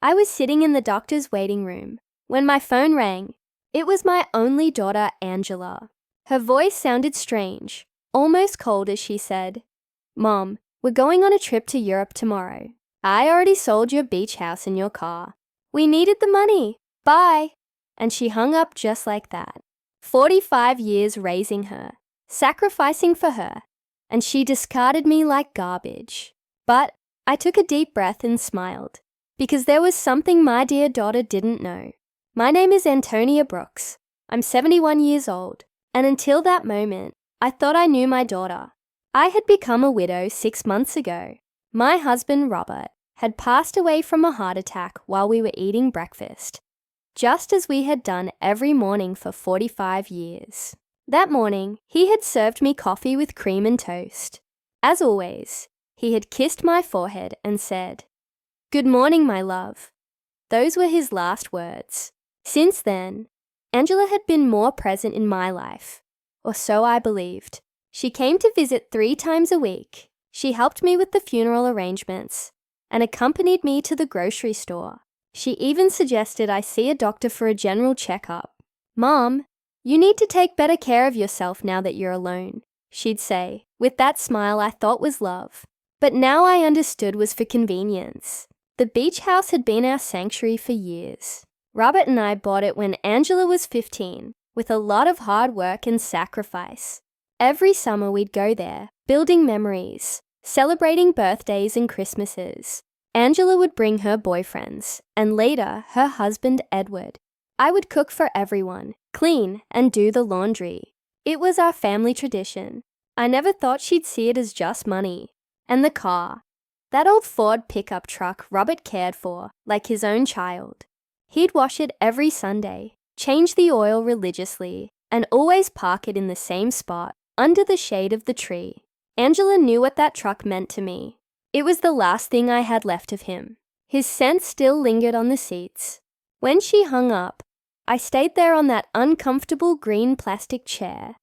I was sitting in the doctor's waiting room when my phone rang. It was my only daughter, Angela. Her voice sounded strange, almost cold as she said, "Mom, we're going on a trip to Europe tomorrow. I already sold your beach house and your car. We needed the money. Bye." And she hung up just like that. 45 years raising her, sacrificing for her, and she discarded me like garbage. But I took a deep breath and smiled, because there was something my dear daughter didn't know. My name is Antonia Brooks. I'm 71 years old, and until that moment, I thought I knew my daughter. I had become a widow 6 months ago. My husband, Robert, had passed away from a heart attack while we were eating breakfast, just as we had done every morning for 45 years. That morning, he had served me coffee with cream and toast. As always, he had kissed my forehead and said, "Good morning, my love." Those were his last words. Since then, Angela had been more present in my life, or so I believed. She came to visit 3 times a week. She helped me with the funeral arrangements and accompanied me to the grocery store. She even suggested I see a doctor for a general checkup. "Mom, you need to take better care of yourself now that you're alone," she'd say, with that smile I thought was love, but now I understood was for convenience. The beach house had been our sanctuary for years. Robert and I bought it when Angela was 15, with a lot of hard work and sacrifice. Every summer we'd go there, building memories, celebrating birthdays and Christmases. Angela would bring her boyfriends, and later, her husband, Edward. I would cook for everyone, clean, and do the laundry. It was our family tradition. I never thought she'd see it as just money. And the car. That old Ford pickup truck Robert cared for, like his own child. He'd wash it every Sunday, change the oil religiously, and always park it in the same spot, under the shade of the tree. Angela knew what that truck meant to me. It was the last thing I had left of him. His scent still lingered on the seats. When she hung up, I stayed there on that uncomfortable green plastic chair,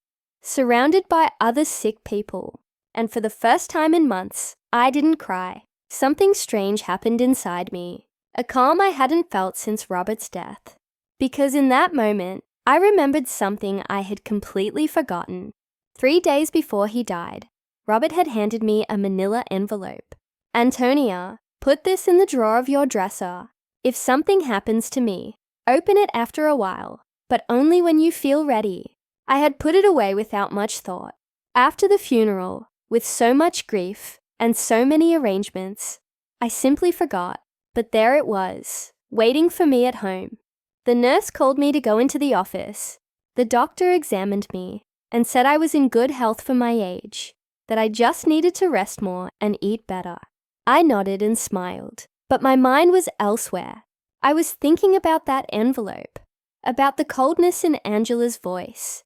surrounded by other sick people. And for the first time in months, I didn't cry. Something strange happened inside me, a calm I hadn't felt since Robert's death. Because in that moment, I remembered something I had completely forgotten. 3 days before he died, Robert had handed me a manila envelope. "Antonia, put this in the drawer of your dresser. If something happens to me, open it after a while, but only when you feel ready." I had put it away without much thought. After the funeral, with so much grief and so many arrangements, I simply forgot. But there it was, waiting for me at home. The nurse called me to go into the office. The doctor examined me and said I was in good health for my age, that I just needed to rest more and eat better. I nodded and smiled, but my mind was elsewhere. I was thinking about that envelope, about the coldness in Angela's voice,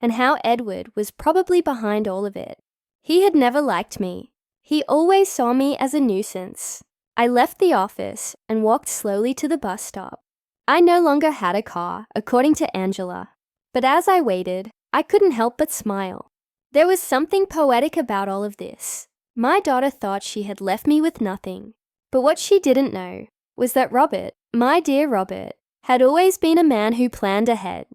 and how Edward was probably behind all of it. He had never liked me. He always saw me as a nuisance. I left the office and walked slowly to the bus stop. I no longer had a car, according to Angela, but as I waited, I couldn't help but smile. There was something poetic about all of this. My daughter thought she had left me with nothing, but what she didn't know was that Robert, my dear Robert, had always been a man who planned ahead.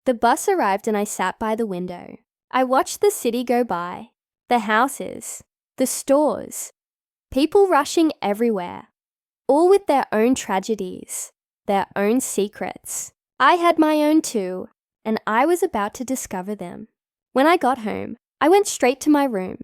The bus arrived and I sat by the window. I watched the city go by, the houses, the stores, people rushing everywhere, all with their own tragedies, their own secrets. I had my own too, and I was about to discover them. When I got home, I went straight to my room.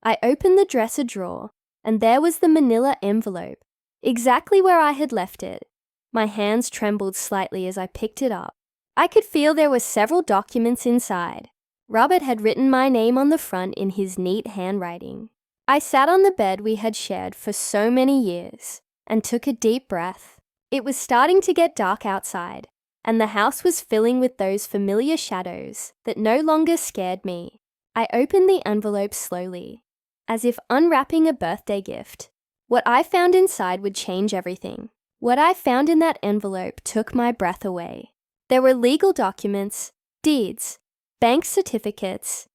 I opened the dresser drawer, and there was the manila envelope, exactly where I had left it. My hands trembled slightly as I picked it up. I could feel there were several documents inside. Robert had written my name on the front in his neat handwriting. I sat on the bed we had shared for so many years and took a deep breath. It was starting to get dark outside, and the house was filling with those familiar shadows that no longer scared me. I opened the envelope slowly, as if unwrapping a birthday gift. What I found inside would change everything. What I found in that envelope took my breath away. There were legal documents, deeds, bank certificates,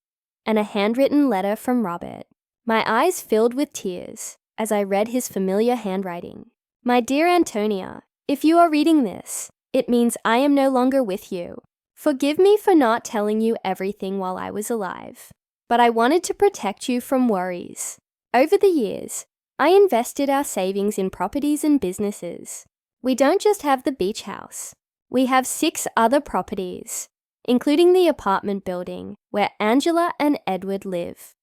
and a handwritten letter from Robert. My eyes filled with tears as I read his familiar handwriting. My dear Antonia, if you are reading this, it means I am no longer with you. Forgive me for not telling you everything while I was alive, but I wanted to protect you from worries. Over the years, I invested our savings in properties and businesses. We don't just have the beach house. We have 6 other properties, including the apartment building where Angela and Edward live.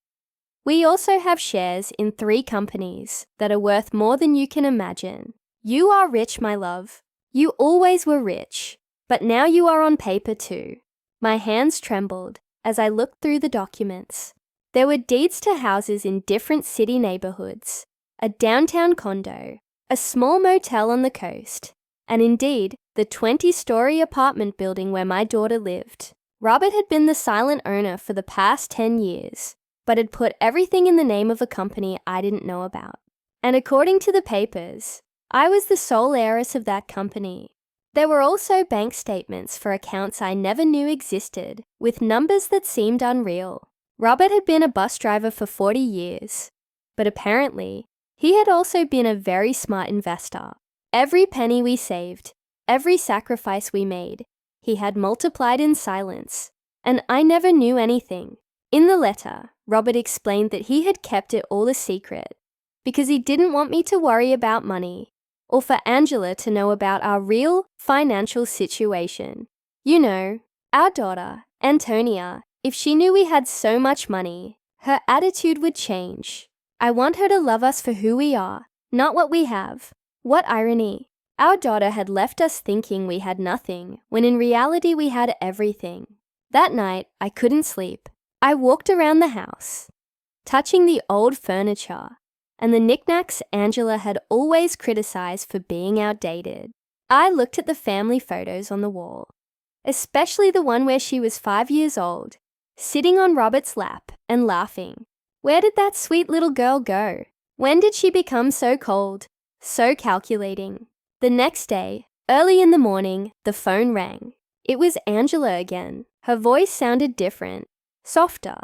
We also have shares in 3 companies that are worth more than you can imagine. You are rich, my love. You always were rich, but now you are on paper too. My hands trembled as I looked through the documents. There were deeds to houses in different city neighborhoods, a downtown condo, a small motel on the coast, and indeed, the 20-story apartment building where my daughter lived. Robert had been the silent owner for the past 10 years, but had put everything in the name of a company I didn't know about. And according to the papers, I was the sole heiress of that company. There were also bank statements for accounts I never knew existed, with numbers that seemed unreal. Robert had been a bus driver for 40 years, but apparently, he had also been a very smart investor. Every penny we saved, every sacrifice we made, he had multiplied in silence, and I never knew anything. In the letter, Robert explained that he had kept it all a secret because he didn't want me to worry about money or for Angela to know about our real financial situation. You know, our daughter, Antonia, if she knew we had so much money, her attitude would change. I want her to love us for who we are, not what we have. What irony. Our daughter had left us thinking we had nothing, when in reality we had everything. That night, I couldn't sleep. I walked around the house, touching the old furniture and the knickknacks Angela had always criticized for being outdated. I looked at the family photos on the wall, especially the one where she was 5 years old, sitting on Robert's lap and laughing. Where did that sweet little girl go? When did she become so cold, so calculating? The next day, early in the morning, the phone rang. It was Angela again. Her voice sounded different, softer,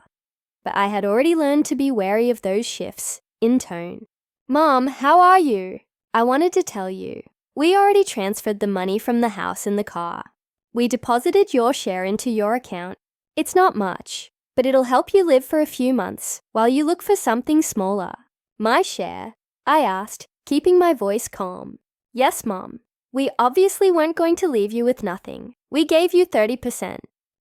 but I had already learned to be wary of those shifts in tone. Mom, how are you? I wanted to tell you. We already transferred the money from the house and the car. We deposited your share into your account. It's not much, but it'll help you live for a few months while you look for something smaller. My share? I asked, keeping my voice calm. Yes, Mom. We obviously weren't going to leave you with nothing. We gave you 30%.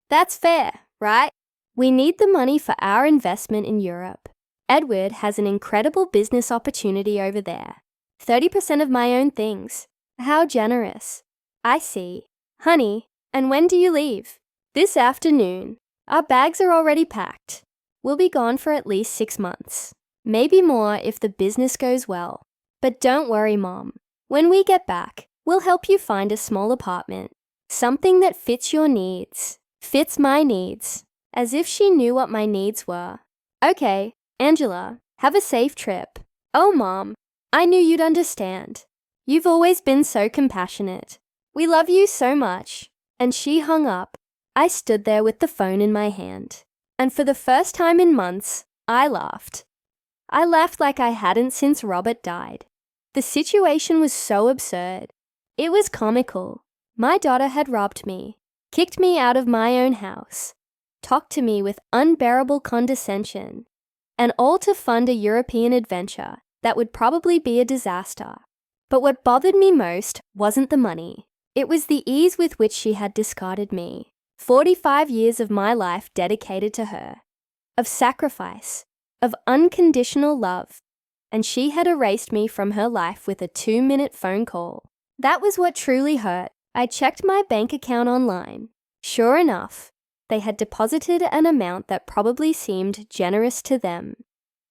That's fair, right? We need the money for our investment in Europe. Edward has an incredible business opportunity over there. 30% of my own things. How generous. I see. Honey, and when do you leave? This afternoon. Our bags are already packed. We'll be gone for at least 6 months. Maybe more if the business goes well. But don't worry, Mom. When we get back, we'll help you find a small apartment. Something that fits your needs. Fits my needs. As if she knew what my needs were. Okay, Angela, have a safe trip. Oh, Mom, I knew you'd understand. You've always been so compassionate. We love you so much. And she hung up. I stood there with the phone in my hand. And for the first time in months, I laughed. I laughed like I hadn't since Robert died. The situation was so absurd. It was comical. My daughter had robbed me, kicked me out of my own house, talked to me with unbearable condescension, and all to fund a European adventure that would probably be a disaster. But what bothered me most wasn't the money. It was the ease with which she had discarded me. 45 years of my life dedicated to her, of sacrifice, of unconditional love, and she had erased me from her life with a 2-minute phone call. That was what truly hurt. I checked my bank account online. Sure enough, they had deposited an amount that probably seemed generous to them,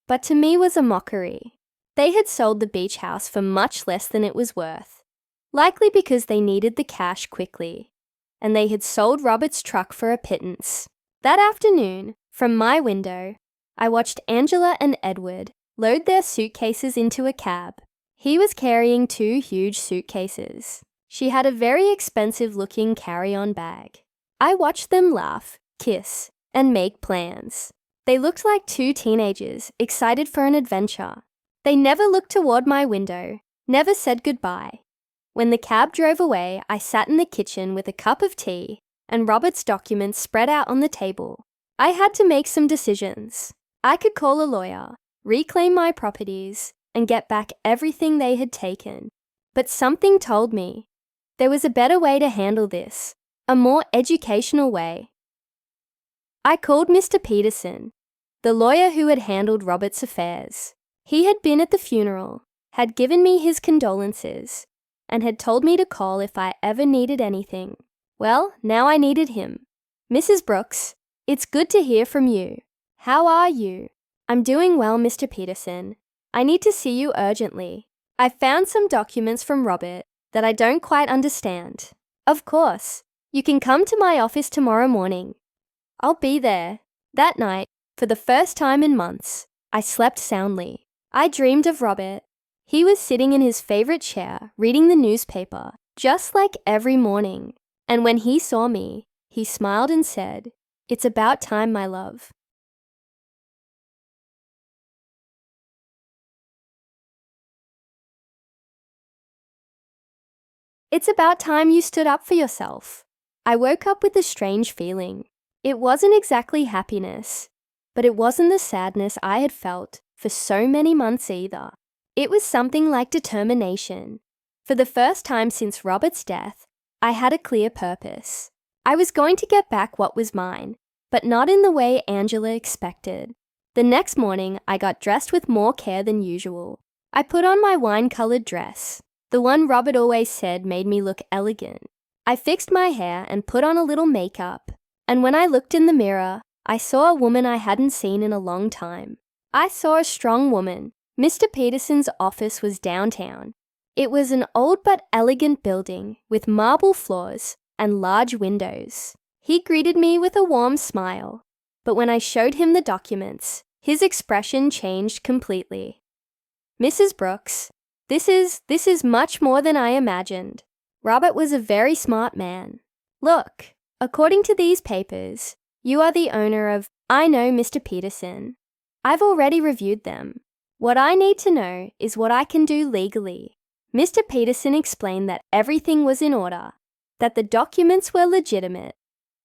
but to me was a mockery. They had sold the beach house for much less than it was worth, likely because they needed the cash quickly, and they had sold Robert's truck for a pittance. That afternoon, from my window, I watched Angela and Edward load their suitcases into a cab. He was carrying 2 huge suitcases. She had a very expensive-looking carry-on bag. I watched them laugh, kiss, and make plans. They looked like 2 teenagers excited for an adventure. They never looked toward my window, never said goodbye. When the cab drove away, I sat in the kitchen with a cup of tea and Robert's documents spread out on the table. I had to make some decisions. I could call a lawyer, reclaim my properties, and get back everything they had taken. But something told me there was a better way to handle this, a more educational way. I called Mr. Peterson, the lawyer who had handled Robert's affairs. He had been at the funeral, had given me his condolences, and had told me to call if I ever needed anything. Well, now I needed him. Mrs. Brooks, it's good to hear from you. How are you? I'm doing well, Mr. Peterson. I need to see you urgently. I found some documents from Robert that I don't quite understand. Of course, you can come to my office tomorrow morning. I'll be there. That night, for the first time in months, I slept soundly. I dreamed of Robert. He was sitting in his favorite chair, reading the newspaper, just like every morning. And when he saw me, he smiled and said, "It's about time, my love." It's about time you stood up for yourself. I woke up with a strange feeling. It wasn't exactly happiness, but it wasn't the sadness I had felt for so many months either. It was something like determination. For the first time since Robert's death, I had a clear purpose. I was going to get back what was mine, but not in the way Angela expected. The next morning, I got dressed with more care than usual. I put on my wine-colored dress, the one Robert always said made me look elegant. I fixed my hair and put on a little makeup, and when I looked in the mirror, I saw a woman I hadn't seen in a long time. I saw a strong woman. Mr. Peterson's office was downtown. It was an old but elegant building with marble floors and large windows. He greeted me with a warm smile, but when I showed him the documents, his expression changed completely. "Mrs. Brooks, this is much more than I imagined. Robert was a very smart man. Look, according to these papers, you are the owner of..." "I know, Mr. Peterson. I've already reviewed them. What I need to know is what I can do legally." Mr. Peterson explained that everything was in order, that the documents were legitimate,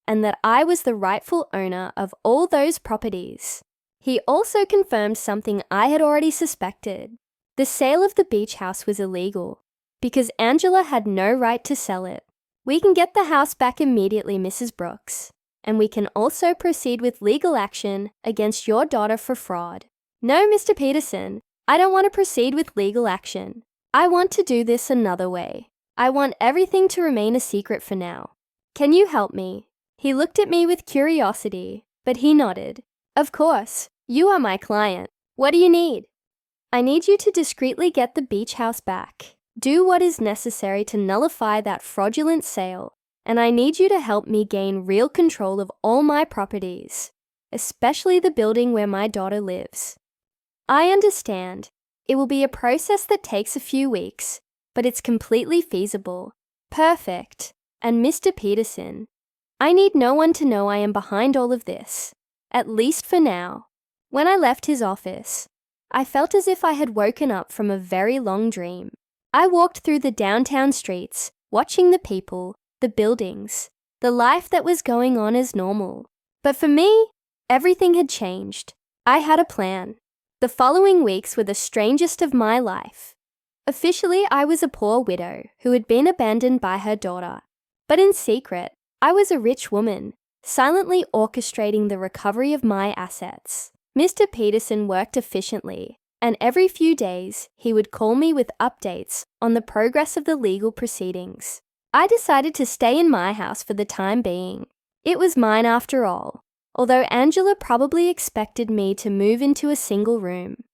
and that I was the rightful owner of all those properties. He also confirmed something I had already suspected. The sale of the beach house was illegal, because Angela had no right to sell it. "We can get the house back immediately, Mrs. Brooks, and we can also proceed with legal action against your daughter for fraud." "No, Mr. Peterson, I don't want to proceed with legal action. I want to do this another way. I want everything to remain a secret for now. Can you help me?" He looked at me with curiosity, but he nodded. "Of course, you are my client. What do you need?" "I need you to discreetly get the beach house back. Do what is necessary to nullify that fraudulent sale, and I need you to help me gain real control of all my properties, especially the building where my daughter lives." "I understand. It will be a process that takes a few weeks, but it's completely feasible." "Perfect. And Mr. Peterson, I need no one to know I am behind all of this, at least for now." When I left his office, I felt as if I had woken up from a very long dream. I walked through the downtown streets, watching the people, the buildings, the life that was going on as normal. But for me, everything had changed. I had a plan. The following weeks were the strangest of my life. Officially, I was a poor widow who had been abandoned by her daughter. But in secret, I was a rich woman, silently orchestrating the recovery of my assets. Mr. Peterson worked efficiently, and every few days he would call me with updates on the progress of the legal proceedings. I decided to stay in my house for the time being. It was mine after all, although Angela probably expected me to move into a single room.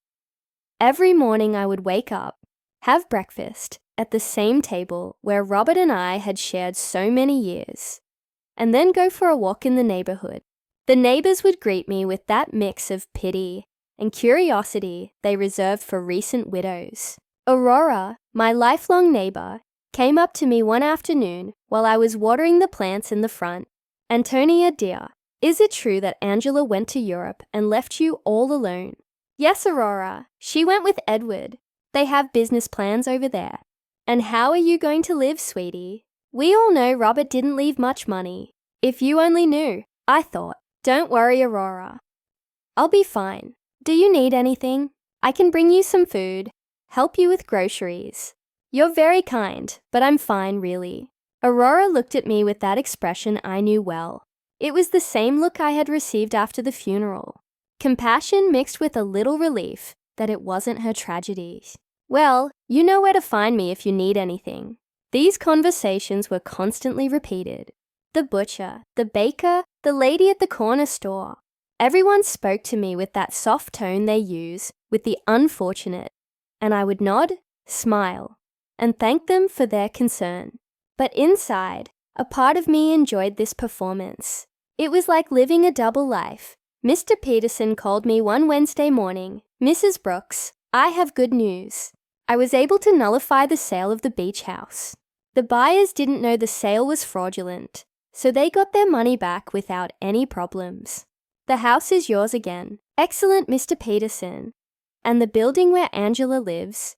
Every morning I would wake up, have breakfast at the same table where Robert and I had shared so many years, and then go for a walk in the neighborhood. The neighbors would greet me with that mix of pity and curiosity they reserved for recent widows. Aurora, my lifelong neighbor, came up to me one afternoon while I was watering the plants in the front. "Antonia, dear, is it true that Angela went to Europe and left you all alone?" "Yes, Aurora. She went with Edward. They have business plans over there. And how are you going to live, sweetie? We all know Robert didn't leave much money. If you only knew, I thought. Don't worry, Aurora. I'll be fine. Do you need anything? I can bring you some food, help you with groceries. You're very kind, but I'm fine, really. Aurora looked at me with that expression I knew well. It was the same look I had received after the funeral. Compassion mixed with a little relief that it wasn't her tragedy. Well, you know where to find me if you need anything. These conversations were constantly repeated. The butcher, the baker, the lady at the corner store. Everyone spoke to me with that soft tone they use with the unfortunate, and I would nod, smile, and thank them for their concern. But inside, a part of me enjoyed this performance. It was like living a double life. Mr. Peterson called me one Wednesday morning. Mrs. Brooks, I have good news. I was able to nullify the sale of the beach house. The buyers didn't know the sale was fraudulent, so they got their money back without any problems. The house is yours again. Excellent, Mr. Peterson. And the building where Angela lives?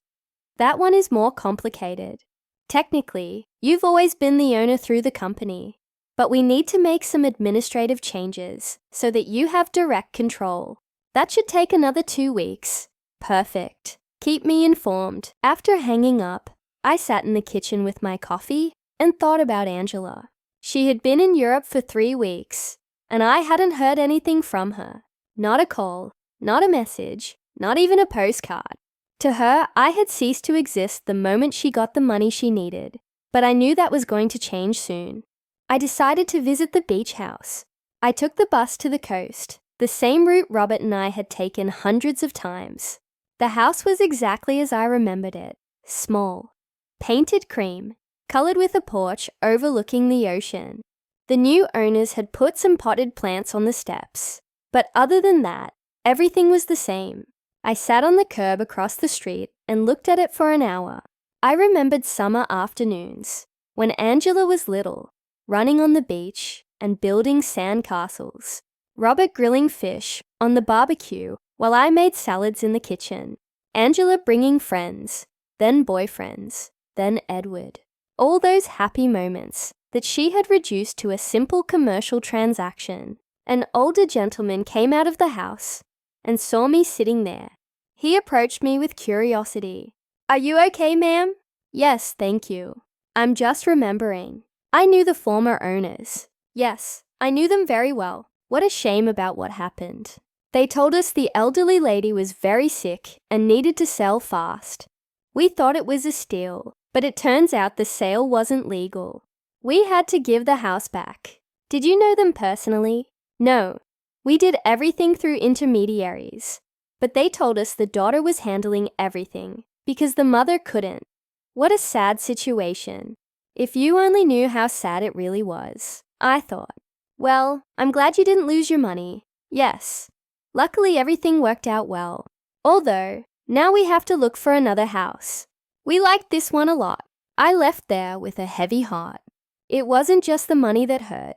That one is more complicated. Technically, you've always been the owner through the company, but we need to make some administrative changes so that you have direct control. That should take another 2 weeks. Perfect. Keep me informed. After hanging up, I sat in the kitchen with my coffee and thought about Angela. She had been in Europe for 3 weeks, and I hadn't heard anything from her. Not a call, not a message, not even a postcard. To her, I had ceased to exist the moment she got the money she needed, but I knew that was going to change soon. I decided to visit the beach house. I took the bus to the coast, the same route Robert and I had taken hundreds of times. The house was exactly as I remembered it, small, painted cream, colored with a porch overlooking the ocean. The new owners had put some potted plants on the steps, but other than that, everything was the same. I sat on the curb across the street and looked at it for an hour. I remembered summer afternoons, when Angela was little, running on the beach and building sand castles. Robert grilling fish on the barbecue while I made salads in the kitchen. Angela bringing friends, then boyfriends, then Edward. All those happy moments that she had reduced to a simple commercial transaction. An older gentleman came out of the house and saw me sitting there. He approached me with curiosity. "Are you okay, ma'am?" "Yes, thank you. I'm just remembering. I knew the former owners. Yes, I knew them very well. What a shame about what happened. They told us the elderly lady was very sick and needed to sell fast. We thought it was a steal, but it turns out the sale wasn't legal. We had to give the house back. Did you know them personally?" "No. We did everything through intermediaries, but they told us the daughter was handling everything because the mother couldn't. What a sad situation. If you only knew how sad it really was," I thought. "Well, I'm glad you didn't lose your money." "Yes. Luckily everything worked out well. Although, now we have to look for another house. We liked this one a lot." I left there with a heavy heart. It wasn't just the money that hurt.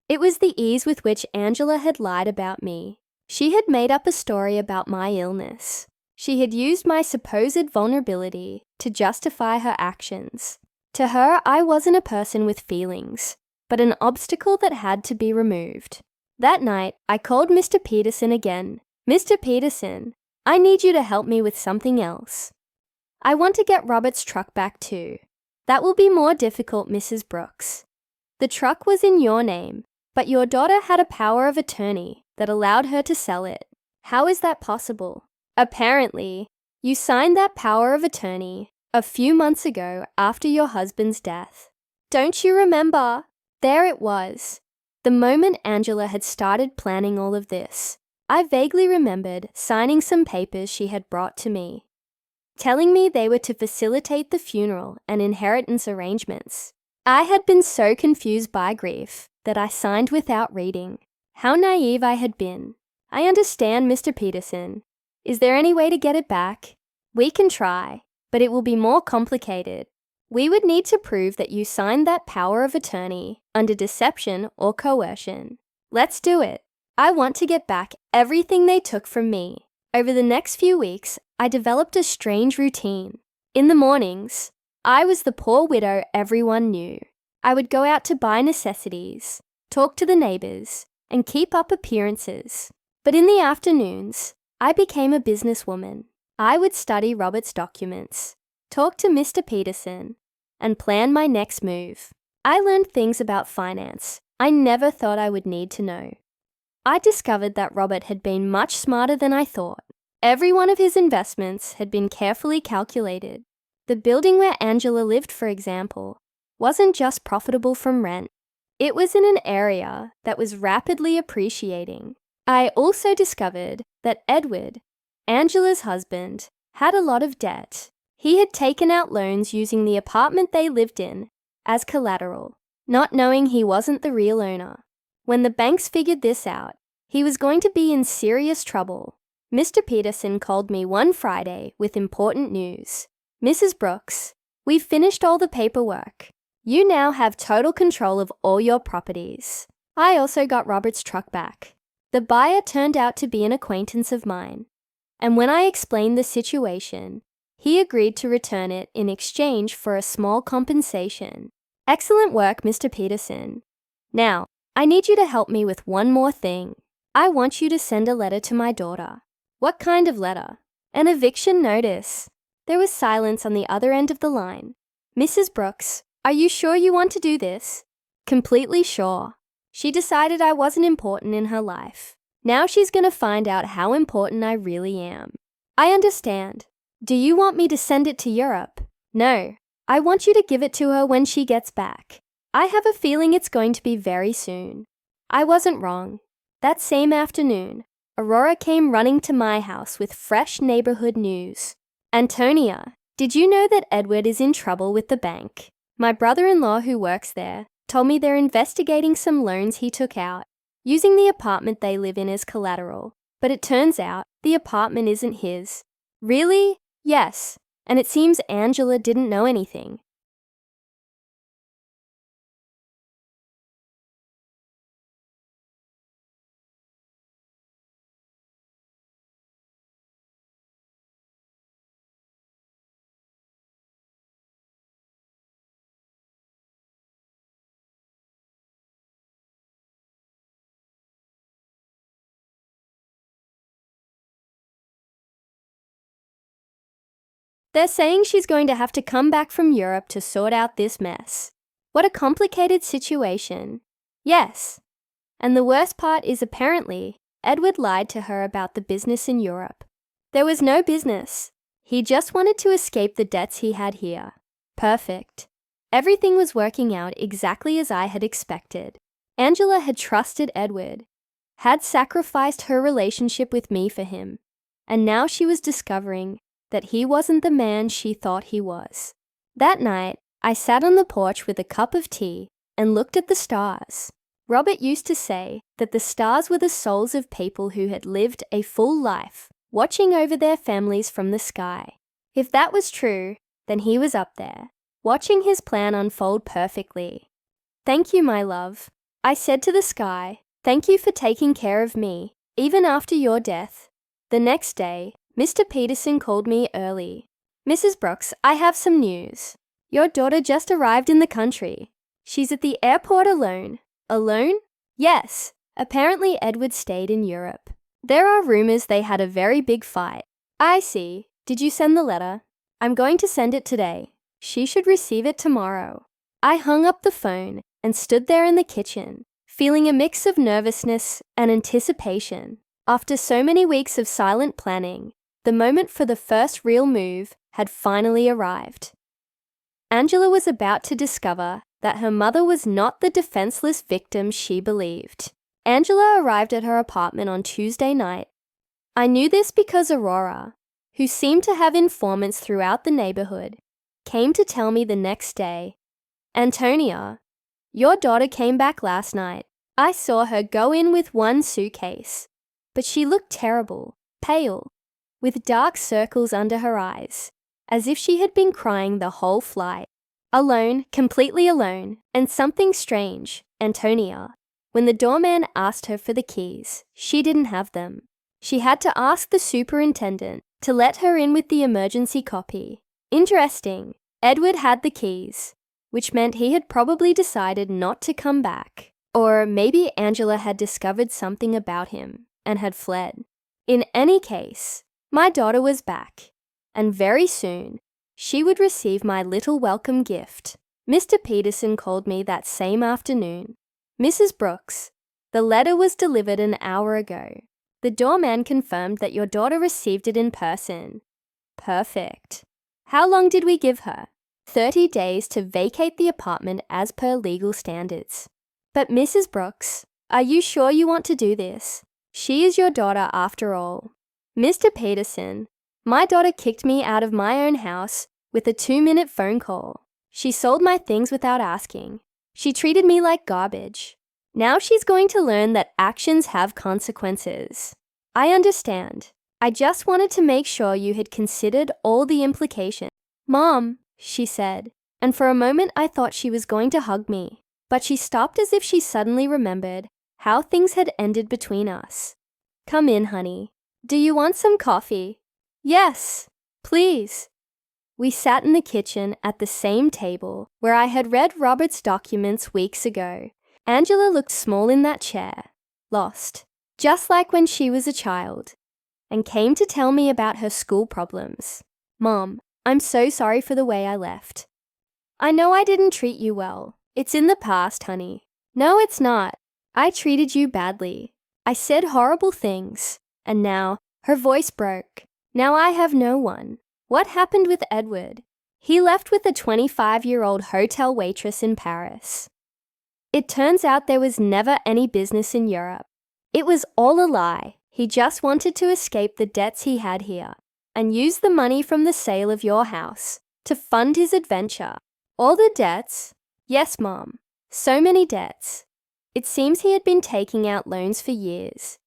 It was the ease with which Angela had lied about me. She had made up a story about my illness. She had used my supposed vulnerability to justify her actions. To her, I wasn't a person with feelings, but an obstacle that had to be removed. That night, I called Mr. Peterson again. "Mr. Peterson, I need you to help me with something else. I want to get Robert's truck back too. That will be more difficult, Mrs. Brooks. The truck was in your name, but your daughter had a power of attorney that allowed her to sell it. How is that possible? Apparently, you signed that power of attorney a few months ago after your husband's death. Don't you remember?" There it was. The moment Angela had started planning all of this, I vaguely remembered signing some papers she had brought to me, telling me they were to facilitate the funeral and inheritance arrangements. I had been so confused by grief that I signed without reading. How naive I had been. "I understand, Mr. Peterson. Is there any way to get it back?" "We can try, but it will be more complicated. We would need to prove that you signed that power of attorney under deception or coercion. Let's do it. I want to get back everything they took from me. Over the next few weeks, I developed a strange routine. In the mornings, I was the poor widow everyone knew. I would go out to buy necessities, talk to the neighbors, and keep up appearances. But in the afternoons, I became a businesswoman. I would study Robert's documents, talk to Mr. Peterson, and plan my next move. I learned things about finance I never thought I would need to know. I discovered that Robert had been much smarter than I thought. Every one of his investments had been carefully calculated. The building where Angela lived, for example, wasn't just profitable from rent. It was in an area that was rapidly appreciating. I also discovered that Edward, Angela's husband, had a lot of debt. He had taken out loans using the apartment they lived in as collateral, not knowing he wasn't the real owner. When the banks figured this out, he was going to be in serious trouble. Mr. Peterson called me one Friday with important news. "Mrs. Brooks, we've finished all the paperwork. You now have total control of all your properties." I also got Robert's truck back. The buyer turned out to be an acquaintance of mine, and when I explained the situation, he agreed to return it in exchange for a small compensation. "Excellent work, Mr. Peterson. Now, I need you to help me with one more thing. I want you to send a letter to my daughter." "What kind of letter?" "An eviction notice." There was silence on the other end of the line. "Mrs. Brooks, are you sure you want to do this?" "Completely sure." She decided I wasn't important in her life. Now she's going to find out how important I really am. "I understand. Do you want me to send it to Europe?" "No. I want you to give it to her when she gets back. I have a feeling it's going to be very soon." I wasn't wrong. That same afternoon, Aurora came running to my house with fresh neighborhood news. "Antonia, did you know that Edward is in trouble with the bank? My brother-in-law who works there told me they're investigating some loans he took out, using the apartment they live in as collateral. But it turns out the apartment isn't his." "Really?" "Yes, and it seems Angela didn't know anything." They're saying she's going to have to come back from Europe to sort out this mess. What a complicated situation. Yes. And the worst part is apparently Edward lied to her about the business in Europe. There was no business. He just wanted to escape the debts he had here. Perfect. Everything was working out exactly as I had expected. Angela had trusted Edward, had sacrificed her relationship with me for him, and now she was discovering that he wasn't the man she thought he was. That night, I sat on the porch with a cup of tea and looked at the stars. Robert used to say that the stars were the souls of people who had lived a full life, watching over their families from the sky. If that was true, then he was up there, watching his plan unfold perfectly. "Thank you, my love," I said to the sky. "Thank you for taking care of me, even after your death." The next day, Mr. Peterson called me early. "Mrs. Brooks, I have some news. Your daughter just arrived in the country. She's at the airport alone." "Alone?" "Yes. Apparently Edward stayed in Europe. There are rumors they had a very big fight." "I see. Did you send the letter?" "I'm going to send it today. She should receive it tomorrow." I hung up the phone and stood there in the kitchen, feeling a mix of nervousness and anticipation. After so many weeks of silent planning, the moment for the first real move had finally arrived. Angela was about to discover that her mother was not the defenseless victim she believed. Angela arrived at her apartment on Tuesday night. I knew this because Aurora, who seemed to have informants throughout the neighborhood, came to tell me the next day, "Antonia, your daughter came back last night. I saw her go in with one suitcase, but she looked terrible, pale, with dark circles under her eyes, as if she had been crying the whole flight. Alone, completely alone, and something strange, Antonia. When the doorman asked her for the keys, she didn't have them. She had to ask the superintendent to let her in with the emergency copy. Interesting. Edward had the keys, which meant he had probably decided not to come back. Or maybe Angela had discovered something about him and had fled. In any case, my daughter was back, and very soon, she would receive my little welcome gift. Mr. Peterson called me that same afternoon. Mrs. Brooks, the letter was delivered an hour ago. The doorman confirmed that your daughter received it in person. Perfect. How long did we give her? 30 days to vacate the apartment as per legal standards. But Mrs. Brooks, are you sure you want to do this? She is your daughter after all. Mr. Peterson, my daughter kicked me out of my own house with a 2-minute phone call. She sold my things without asking. She treated me like garbage. Now she's going to learn that actions have consequences. I understand. I just wanted to make sure you had considered all the implications. Mom, she said, and for a moment I thought she was going to hug me, but she stopped as if she suddenly remembered how things had ended between us. Come in, honey. Do you want some coffee? Yes, please. We sat in the kitchen at the same table where I had read Robert's documents weeks ago. Angela looked small in that chair, lost, just like when she was a child, and came to tell me about her school problems. Mom, I'm so sorry for the way I left. I know I didn't treat you well. It's in the past, honey. No, it's not. I treated you badly. I said horrible things, and now her voice broke. Now I have no one. What happened with Edward? He left with a 25-year-old hotel waitress in Paris. It turns out there was never any business in Europe. It was all a lie. He just wanted to escape the debts he had here and use the money from the sale of your house to fund his adventure. All the debts? Yes, Mom. So many debts. It seems he had been taking out loans for years,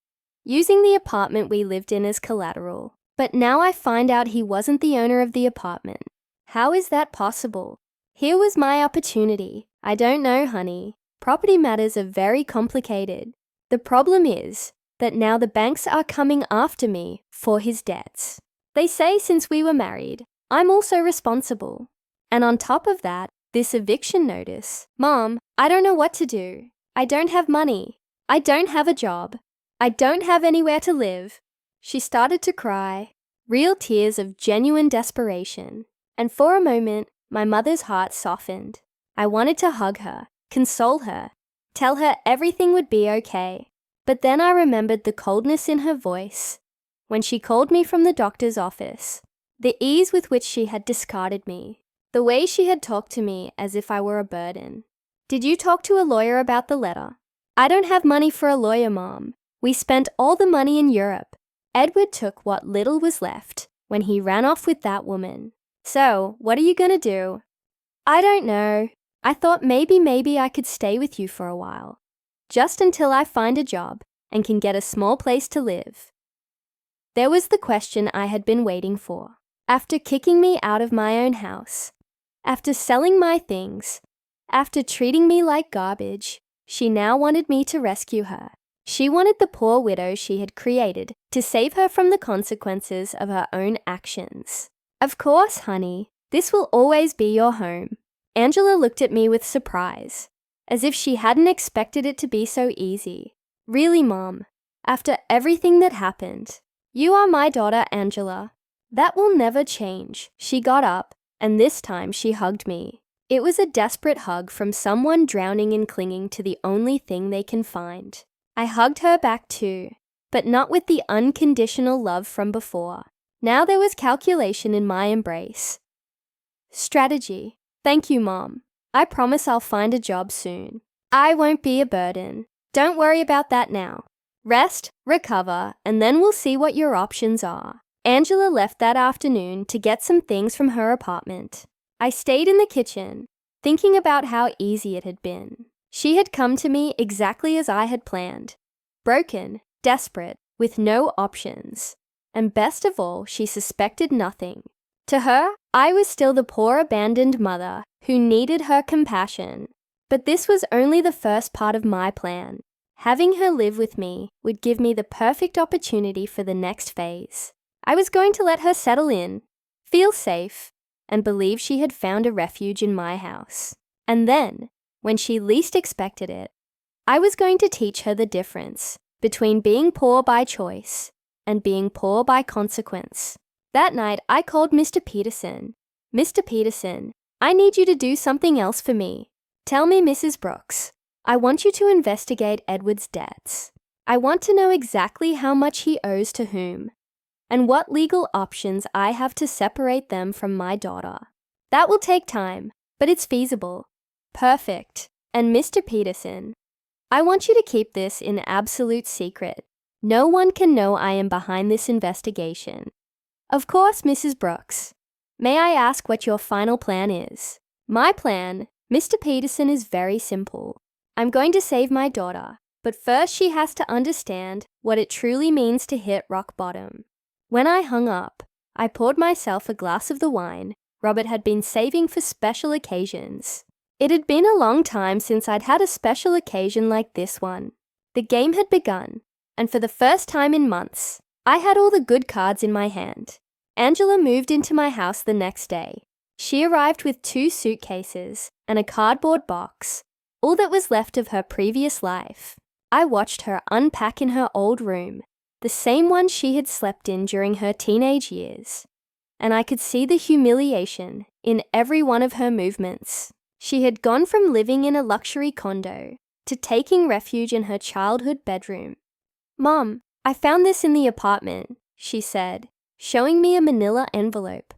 using the apartment we lived in as collateral. But now I find out he wasn't the owner of the apartment. How is that possible? Here was my opportunity. I don't know, honey. Property matters are very complicated. The problem is that now the banks are coming after me for his debts. They say since we were married, I'm also responsible. And on top of that, this eviction notice. Mom, I don't know what to do. I don't have money. I don't have a job. I don't have anywhere to live. She started to cry, real tears of genuine desperation. And for a moment, my mother's heart softened. I wanted to hug her, console her, tell her everything would be okay. But then I remembered the coldness in her voice when she called me from the doctor's office, the ease with which she had discarded me, the way she had talked to me as if I were a burden. Did you talk to a lawyer about the letter? I don't have money for a lawyer, Mom. We spent all the money in Europe. Edward took what little was left when he ran off with that woman. So, what are you going to do? I don't know. I thought maybe I could stay with you for a while, just until I find a job and can get a small place to live. There was the question I had been waiting for. After kicking me out of my own house, after selling my things, after treating me like garbage, she now wanted me to rescue her. She wanted the poor widow she had created to save her from the consequences of her own actions. Of course, honey, this will always be your home. Angela looked at me with surprise, as if she hadn't expected it to be so easy. Really, Mom, after everything that happened, you are my daughter, Angela. That will never change. She got up, and this time she hugged me. It was a desperate hug from someone drowning and clinging to the only thing they can find. I hugged her back too, but not with the unconditional love from before. Now there was calculation in my embrace. Strategy. Thank you, Mom. I promise I'll find a job soon. I won't be a burden. Don't worry about that now. Rest, recover, and then we'll see what your options are. Angela left that afternoon to get some things from her apartment. I stayed in the kitchen, thinking about how easy it had been. She had come to me exactly as I had planned. Broken, desperate, with no options. And best of all, she suspected nothing. To her, I was still the poor abandoned mother who needed her compassion. But this was only the first part of my plan. Having her live with me would give me the perfect opportunity for the next phase. I was going to let her settle in, feel safe, and believe she had found a refuge in my house. And then, when she least expected it, I was going to teach her the difference between being poor by choice and being poor by consequence. That night, I called Mr. Peterson. Mr. Peterson, I need you to do something else for me. Tell me, Mrs. Brooks, I want you to investigate Edward's debts. I want to know exactly how much he owes to whom, and what legal options I have to separate them from my daughter. That will take time, but it's feasible. Perfect. And Mr. Peterson, I want you to keep this in absolute secret. No one can know I am behind this investigation. Of course, Mrs. Brooks. May I ask what your final plan is? My plan, Mr. Peterson, is very simple. I'm going to save my daughter, but first she has to understand what it truly means to hit rock bottom. When I hung up, I poured myself a glass of the wine Robert had been saving for special occasions. It had been a long time since I'd had a special occasion like this one. The game had begun, and for the first time in months, I had all the good cards in my hand. Angela moved into my house the next day. She arrived with 2 suitcases and a cardboard box, all that was left of her previous life. I watched her unpack in her old room, the same one she had slept in during her teenage years, and I could see the humiliation in every one of her movements. She had gone from living in a luxury condo to taking refuge in her childhood bedroom. "Mom, I found this in the apartment," she said, showing me a manila envelope.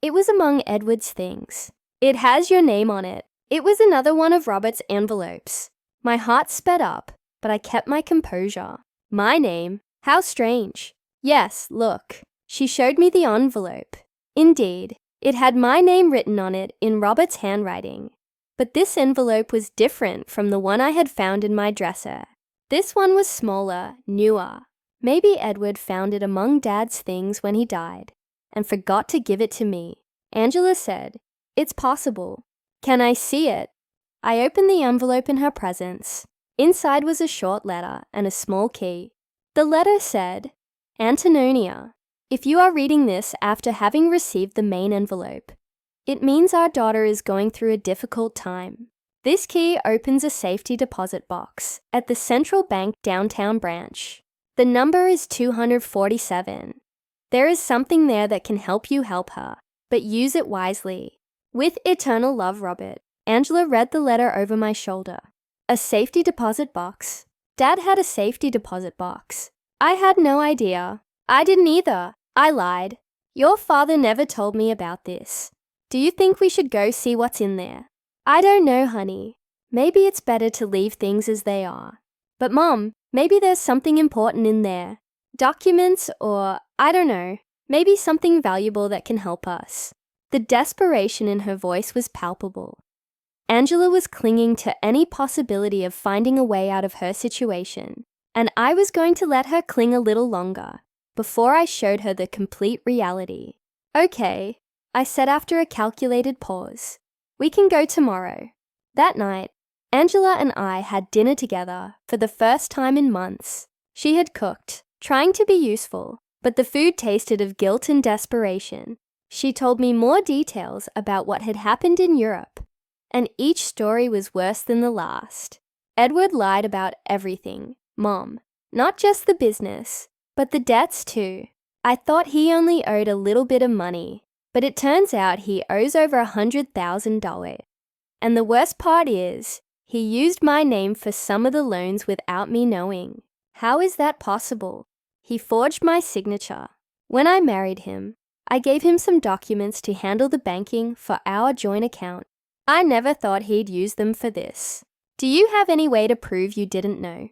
It was among Edward's things. "It has your name on it." It was another one of Robert's envelopes. My heart sped up, but I kept my composure. My name? How strange. Yes, look. She showed me the envelope. Indeed, it had my name written on it in Robert's handwriting. But this envelope was different from the one I had found in my dresser. This one was smaller, newer. Maybe Edward found it among Dad's things when he died and forgot to give it to me. Angela said, "It's possible. Can I see it?" I opened the envelope in her presence. Inside was a short letter and a small key. The letter said, "Antonia, if you are reading this after having received the main envelope, it means our daughter is going through a difficult time. This key opens a safety deposit box at the Central Bank downtown branch. The number is 247. There is something there that can help you help her, but use it wisely. With eternal love, Robert." Angela read the letter over my shoulder. A safety deposit box. Dad had a safety deposit box. I had no idea. I didn't either. I lied. "Your father never told me about this. Do you think we should go see what's in there?" "I don't know, honey. Maybe it's better to leave things as they are." "But Mom, maybe there's something important in there. Documents or, I don't know, maybe something valuable that can help us." The desperation in her voice was palpable. Angela was clinging to any possibility of finding a way out of her situation, and I was going to let her cling a little longer before I showed her the complete reality. "Okay," I said after a calculated pause. "We can go tomorrow." That night, Angela and I had dinner together for the first time in months. She had cooked, trying to be useful, but the food tasted of guilt and desperation. She told me more details about what had happened in Europe, and each story was worse than the last. Edward lied about everything, Mom. Not just the business, but the debts too. I thought he only owed a little bit of money, but it turns out he owes over $100,000. And the worst part is, he used my name for some of the loans without me knowing. How is that possible? He forged my signature. When I married him, I gave him some documents to handle the banking for our joint account. I never thought he'd use them for this. Do you have any way to prove you didn't know?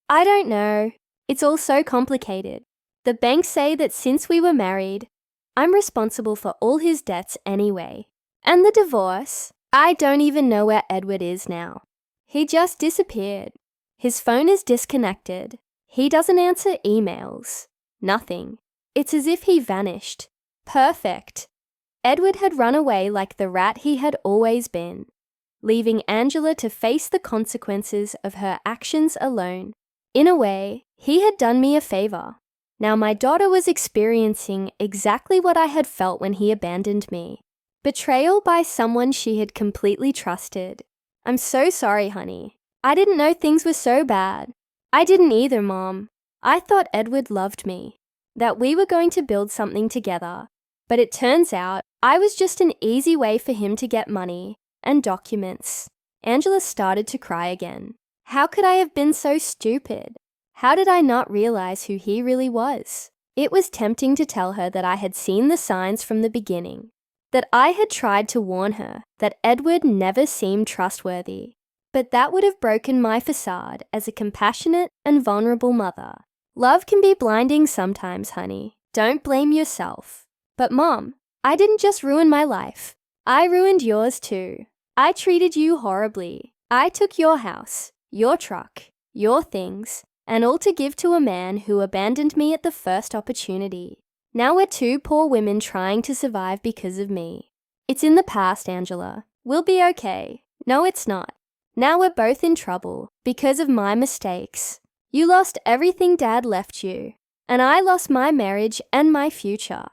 I don't know. It's all so complicated. The banks say that since we were married, I'm responsible for all his debts anyway. And the divorce, I don't even know where Edward is now. He just disappeared. His phone is disconnected. He doesn't answer emails. Nothing. It's as if he vanished. Perfect. Edward had run away like the rat he had always been. leaving Angela to face the consequences of her actions alone. In a way, he had done me a favor. Now my daughter was experiencing exactly what I had felt when he abandoned me. Betrayal by someone she had completely trusted. I'm so sorry, honey. I didn't know things were so bad. I didn't either, Mom. I thought Edward loved me, that we were going to build something together. But it turns out I was just an easy way for him to get money and documents. Angela started to cry again. How could I have been so stupid? How did I not realize who he really was? It was tempting to tell her that I had seen the signs from the beginning, that I had tried to warn her that Edward never seemed trustworthy, but that would have broken my facade as a compassionate and vulnerable mother. Love can be blinding sometimes, honey. Don't blame yourself. But Mom, I didn't just ruin my life. I ruined yours too. I treated you horribly. I took your house, your truck, your things, and all to give to a man who abandoned me at the first opportunity. Now we're two poor women trying to survive because of me. It's in the past, Angela. We'll be okay. No, it's not. Now we're both in trouble because of my mistakes. You lost everything Dad left you, and I lost my marriage and my future.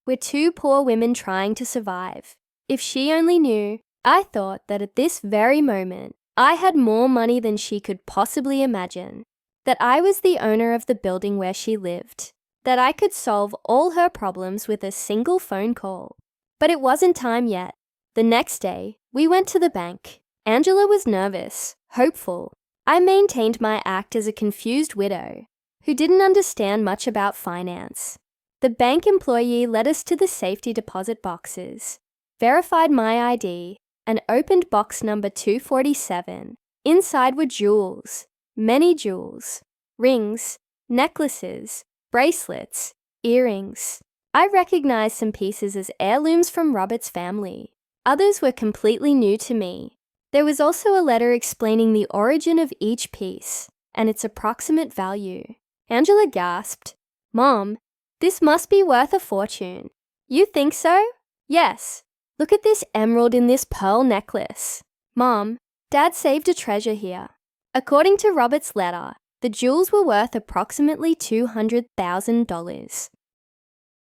We're two poor women trying to survive. If she only knew, I thought that at this very moment, I had more money than she could possibly imagine, that I was the owner of the building where she lived, that I could solve all her problems with a single phone call. But it wasn't time yet. The next day, we went to the bank. Angela was nervous, hopeful. I maintained my act as a confused widow who didn't understand much about finance. The bank employee led us to the safety deposit boxes, verified my ID, and opened box number 247. Inside were jewels, many jewels, rings, necklaces, bracelets, earrings. I recognized some pieces as heirlooms from Robert's family. Others were completely new to me. There was also a letter explaining the origin of each piece and its approximate value. Angela gasped, "Mom, this must be worth a fortune." "You think so?" "Yes. Look at this emerald in this pearl necklace." "Mom, Dad saved a treasure here." According to Robert's letter, the jewels were worth approximately $200,000.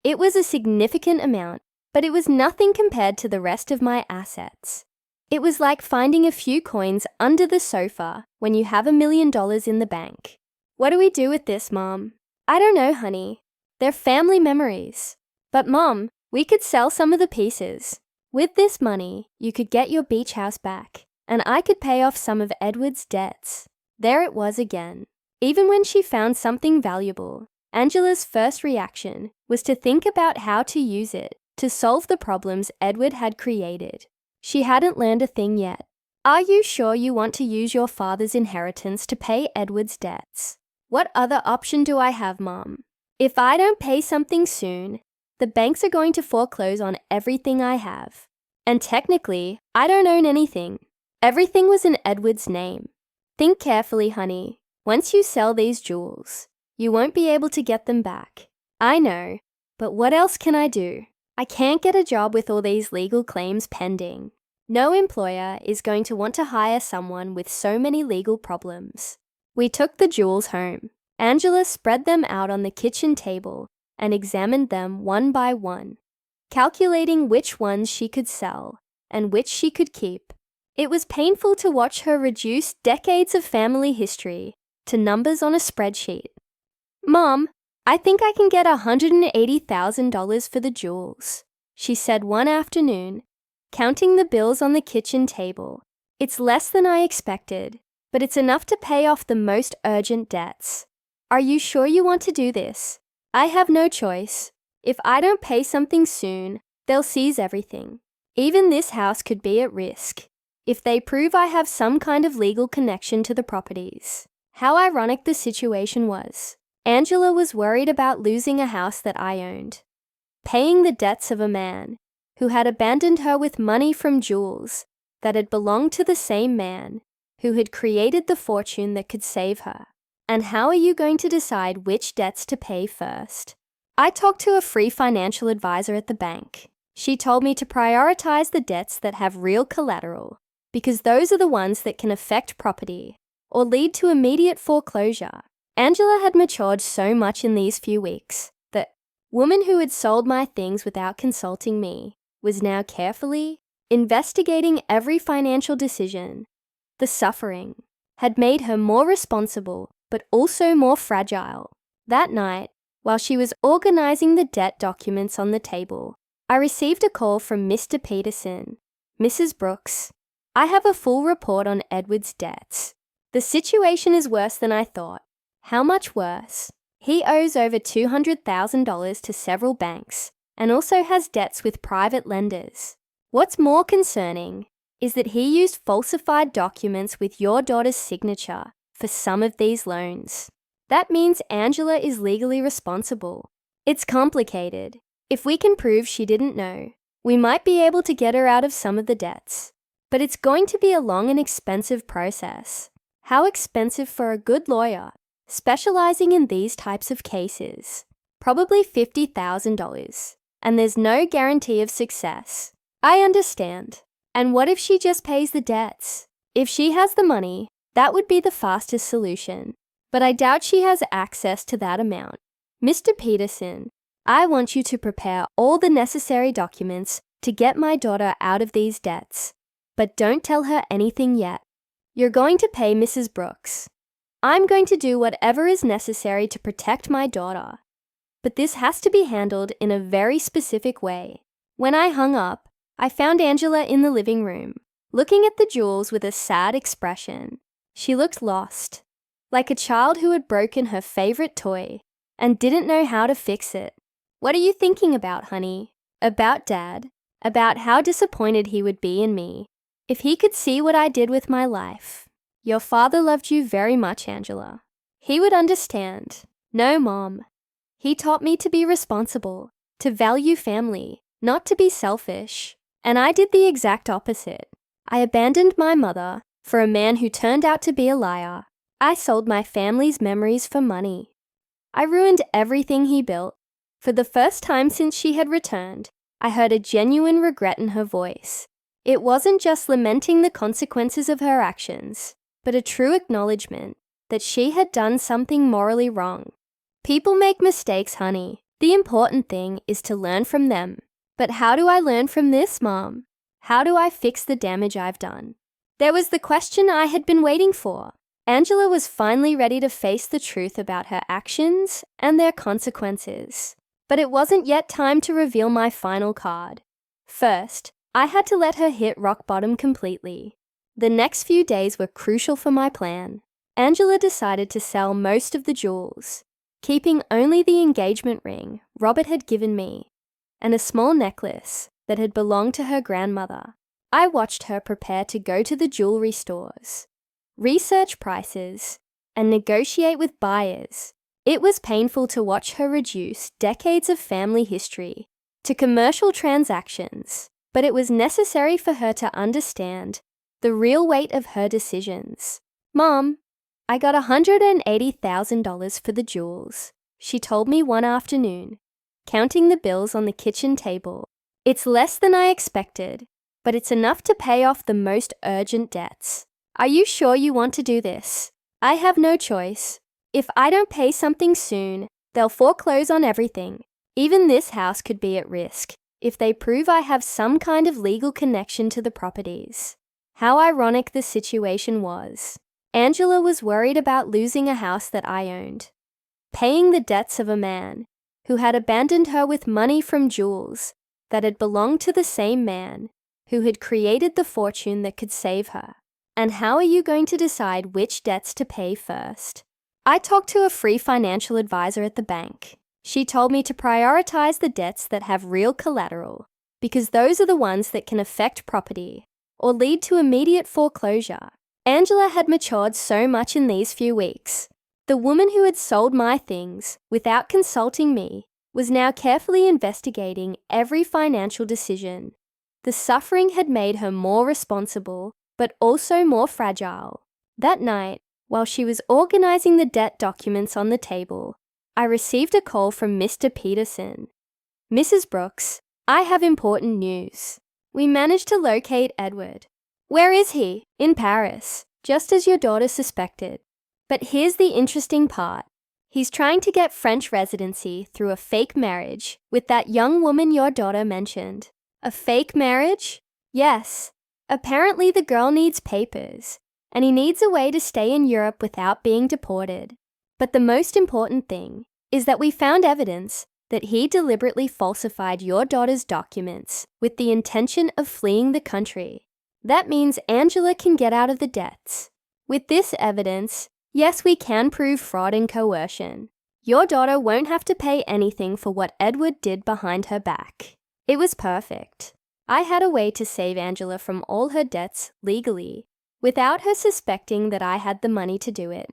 It was a significant amount, but it was nothing compared to the rest of my assets. It was like finding a few coins under the sofa when you have $1 million in the bank. "What do we do with this, Mom?" "I don't know, honey. They're family memories." "But Mom, we could sell some of the pieces. With this money, you could get your beach house back, and I could pay off some of Edward's debts." There it was again. Even when she found something valuable, Angela's first reaction was to think about how to use it to solve the problems Edward had created. She hadn't learned a thing yet. "Are you sure you want to use your father's inheritance to pay Edward's debts?" "What other option do I have, Mom? If I don't pay something soon, the banks are going to foreclose on everything I have. And technically, I don't own anything. Everything was in Edward's name. Think carefully, honey. Once you sell these jewels, you won't be able to get them back." "I know, but what else can I do? I can't get a job with all these legal claims pending. No employer is going to want to hire someone with so many legal problems." We took the jewels home. Angela spread them out on the kitchen table and examined them one by one, calculating which ones she could sell and which she could keep. It was painful to watch her reduce decades of family history to numbers on a spreadsheet. "Mom, I think I can get $180,000 for the jewels," she said one afternoon, counting the bills on the kitchen table. "It's less than I expected, but it's enough to pay off the most urgent debts. Are you sure you want to do this?" "I have no choice. If I don't pay something soon, they'll seize everything. Even this house could be at risk if they prove I have some kind of legal connection to the properties." How ironic the situation was. Angela was worried about losing a house that I owned, paying the debts of a man who had abandoned her with money from jewels that had belonged to the same man who had created the fortune that could save her. And how are you going to decide which debts to pay first? I talked to a free financial advisor at the bank. She told me to prioritize the debts that have real collateral, because those are the ones that can affect property or lead to immediate foreclosure. Angela had matured so much in these few weeks that woman who had sold my things without consulting me was now carefully investigating every financial decision. The suffering had made her more responsible, but also more fragile. That night, while she was organizing the debt documents on the table, I received a call from Mr. Peterson. Mrs. Brooks, I have a full report on Edward's debts. The situation is worse than I thought. How much worse? He owes over $200,000 to several banks and also has debts with private lenders. What's more concerning is that he used falsified documents with your daughter's signature for some of these loans. That means Angela is legally responsible. It's complicated. If we can prove she didn't know, we might be able to get her out of some of the debts. But it's going to be a long and expensive process. How expensive for a good lawyer specializing in these types of cases? Probably $50,000. And there's no guarantee of success. I understand. And what if she just pays the debts? If she has the money, that would be the fastest solution. But I doubt she has access to that amount. Mr. Peterson, I want you to prepare all the necessary documents to get my daughter out of these debts. But don't tell her anything yet. You're going to pay Mrs. Brooks. I'm going to do whatever is necessary to protect my daughter. But this has to be handled in a very specific way. When I hung up, I found Angela in the living room, looking at the jewels with a sad expression. She looked lost, like a child who had broken her favorite toy and didn't know how to fix it. What are you thinking about, honey? About Dad? About how disappointed he would be in me if he could see what I did with my life? Your father loved you very much, Angela. He would understand. No, Mom. He taught me to be responsible, to value family, not to be selfish. And I did the exact opposite. I abandoned my mother for a man who turned out to be a liar. I sold my family's memories for money. I ruined everything he built. For the first time since she had returned, I heard a genuine regret in her voice. It wasn't just lamenting the consequences of her actions, but a true acknowledgement that she had done something morally wrong. People make mistakes, honey. The important thing is to learn from them. But how do I learn from this, Mom? How do I fix the damage I've done? There was the question I had been waiting for. Angela was finally ready to face the truth about her actions and their consequences. But it wasn't yet time to reveal my final card. First, I had to let her hit rock bottom completely. The next few days were crucial for my plan. Angela decided to sell most of the jewels, keeping only the engagement ring Robert had given me and a small necklace that had belonged to her grandmother. I watched her prepare to go to the jewelry stores, research prices, and negotiate with buyers. It was painful to watch her reduce decades of family history to commercial transactions, but it was necessary for her to understand the real weight of her decisions. Mom, I got $180,000 for the jewels, she told me one afternoon, counting the bills on the kitchen table. It's less than I expected, but it's enough to pay off the most urgent debts. Are you sure you want to do this? I have no choice. If I don't pay something soon, they'll foreclose on everything. Even this house could be at risk if they prove I have some kind of legal connection to the properties. How ironic the situation was. Angela was worried about losing a house that I owned, paying the debts of a man who had abandoned her with money from jewels that had belonged to the same man who had created the fortune that could save her. And how are you going to decide which debts to pay first? I talked to a free financial advisor at the bank. She told me to prioritize the debts that have real collateral, because those are the ones that can affect property or lead to immediate foreclosure. Angela had matured so much in these few weeks. The woman who had sold my things without consulting me was now carefully investigating every financial decision. The suffering had made her more responsible, but also more fragile. That night, while she was organizing the debt documents on the table, I received a call from Mr. Peterson. Mrs. Brooks, I have important news. We managed to locate Edward. Where is he? In Paris, just as your daughter suspected. But here's the interesting part. He's trying to get French residency through a fake marriage with that young woman your daughter mentioned. A fake marriage? Yes. Apparently the girl needs papers, and he needs a way to stay in Europe without being deported. But the most important thing is that we found evidence that he deliberately falsified your daughter's documents with the intention of fleeing the country. That means Angela can get out of the debts. With this evidence, yes, we can prove fraud and coercion. Your daughter won't have to pay anything for what Edward did behind her back. It was perfect. I had a way to save Angela from all her debts legally, without her suspecting that I had the money to do it.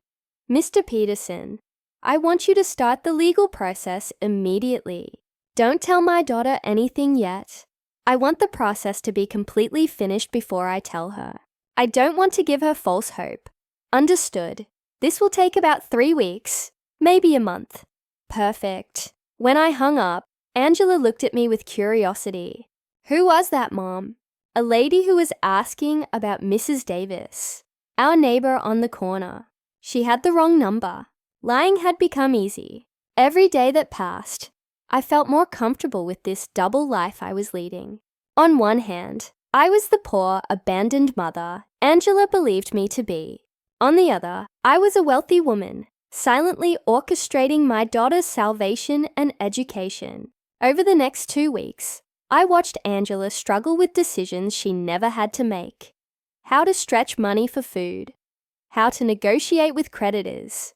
Mr. Peterson, I want you to start the legal process immediately. Don't tell my daughter anything yet. I want the process to be completely finished before I tell her. I don't want to give her false hope. Understood. This will take about 3 weeks, maybe a month. Perfect. When I hung up, Angela looked at me with curiosity. Who was that, Mom? A lady who was asking about Mrs. Davis, our neighbor on the corner. She had the wrong number. Lying had become easy. Every day that passed, I felt more comfortable with this double life I was leading. On one hand, I was the poor, abandoned mother Angela believed me to be. On the other, I was a wealthy woman, silently orchestrating my daughter's salvation and education. Over the next 2 weeks, I watched Angela struggle with decisions she never had to make. How to stretch money for food. How to negotiate with creditors.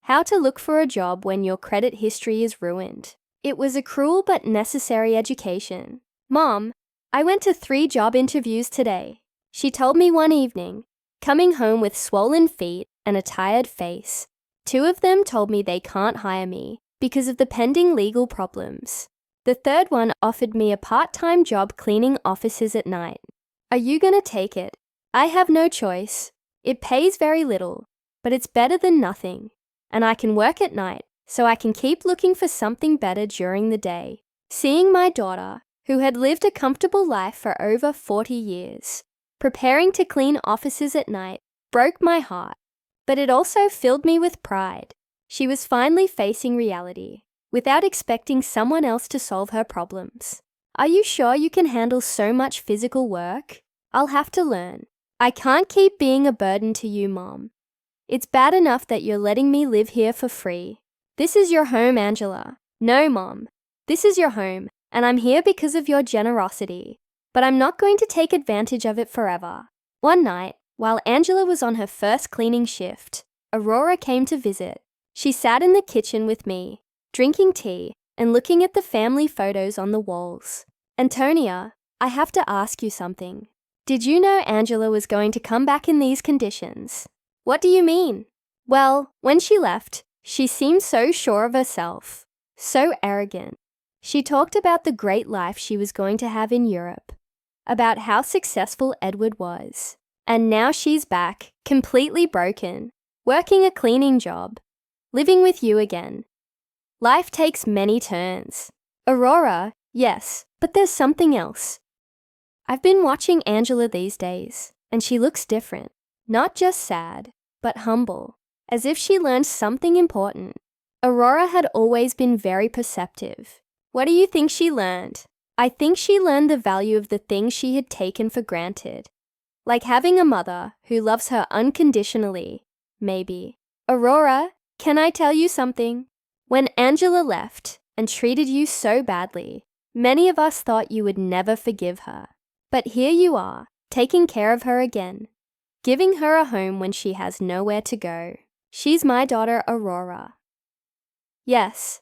How to look for a job when your credit history is ruined. It was a cruel but necessary education. Mom, I went to 3 job interviews today. She told me one evening, coming home with swollen feet and a tired face. 2 of them told me they can't hire me because of the pending legal problems. The 3rd one offered me a part-time job cleaning offices at night. Are you gonna take it? I have no choice. It pays very little, but it's better than nothing. And I can work at night, so I can keep looking for something better during the day. Seeing my daughter, who had lived a comfortable life for over 40 years, preparing to clean offices at night, broke my heart. But it also filled me with pride. She was finally facing reality, without expecting someone else to solve her problems. Are you sure you can handle so much physical work? I'll have to learn. I can't keep being a burden to you, Mom. It's bad enough that you're letting me live here for free. This is your home, Angela. No, Mom. This is your home, and I'm here because of your generosity. But I'm not going to take advantage of it forever. One night, while Angela was on her first cleaning shift, Aurora came to visit. She sat in the kitchen with me, drinking tea and looking at the family photos on the walls. Antonia, I have to ask you something. Did you know Angela was going to come back in these conditions? What do you mean? Well, when she left, she seemed so sure of herself, so arrogant. She talked about the great life she was going to have in Europe, about how successful Edward was. And now she's back, completely broken, working a cleaning job, living with you again. Life takes many turns. Aurora, yes, but there's something else. I've been watching Angela these days, and she looks different. Not just sad, but humble, as if she learned something important. Aurora had always been very perceptive. What do you think she learned? I think she learned the value of the things she had taken for granted. Like having a mother who loves her unconditionally, maybe. Aurora, can I tell you something? When Angela left and treated you so badly, many of us thought you would never forgive her. But here you are, taking care of her again, giving her a home when she has nowhere to go. She's my daughter, Aurora. Yes,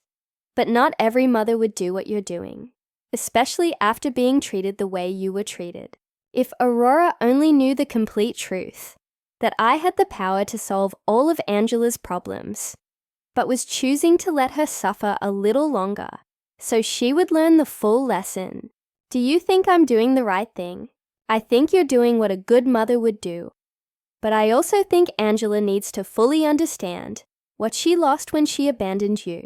but not every mother would do what you're doing, especially after being treated the way you were treated. If Aurora only knew the complete truth, that I had the power to solve all of Angela's problems, but was choosing to let her suffer a little longer so she would learn the full lesson. Do you think I'm doing the right thing? I think you're doing what a good mother would do. But I also think Angela needs to fully understand what she lost when she abandoned you.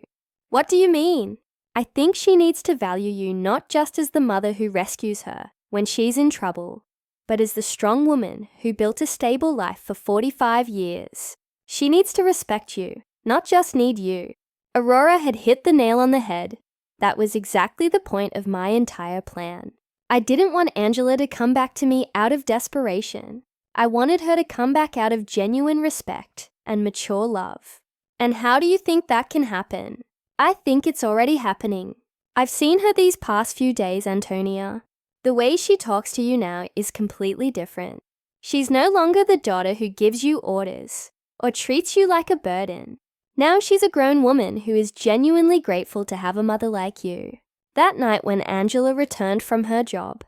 What do you mean? I think she needs to value you not just as the mother who rescues her when she's in trouble, but as the strong woman who built a stable life for 45 years. She needs to respect you, not just need you. Aurora had hit the nail on the head. That was exactly the point of my entire plan. I didn't want Angela to come back to me out of desperation. I wanted her to come back out of genuine respect and mature love. And how do you think that can happen? I think it's already happening. I've seen her these past few days, Antonia. The way she talks to you now is completely different. She's no longer the daughter who gives you orders or treats you like a burden. Now she's a grown woman who is genuinely grateful to have a mother like you. That night when Angela returned from her job,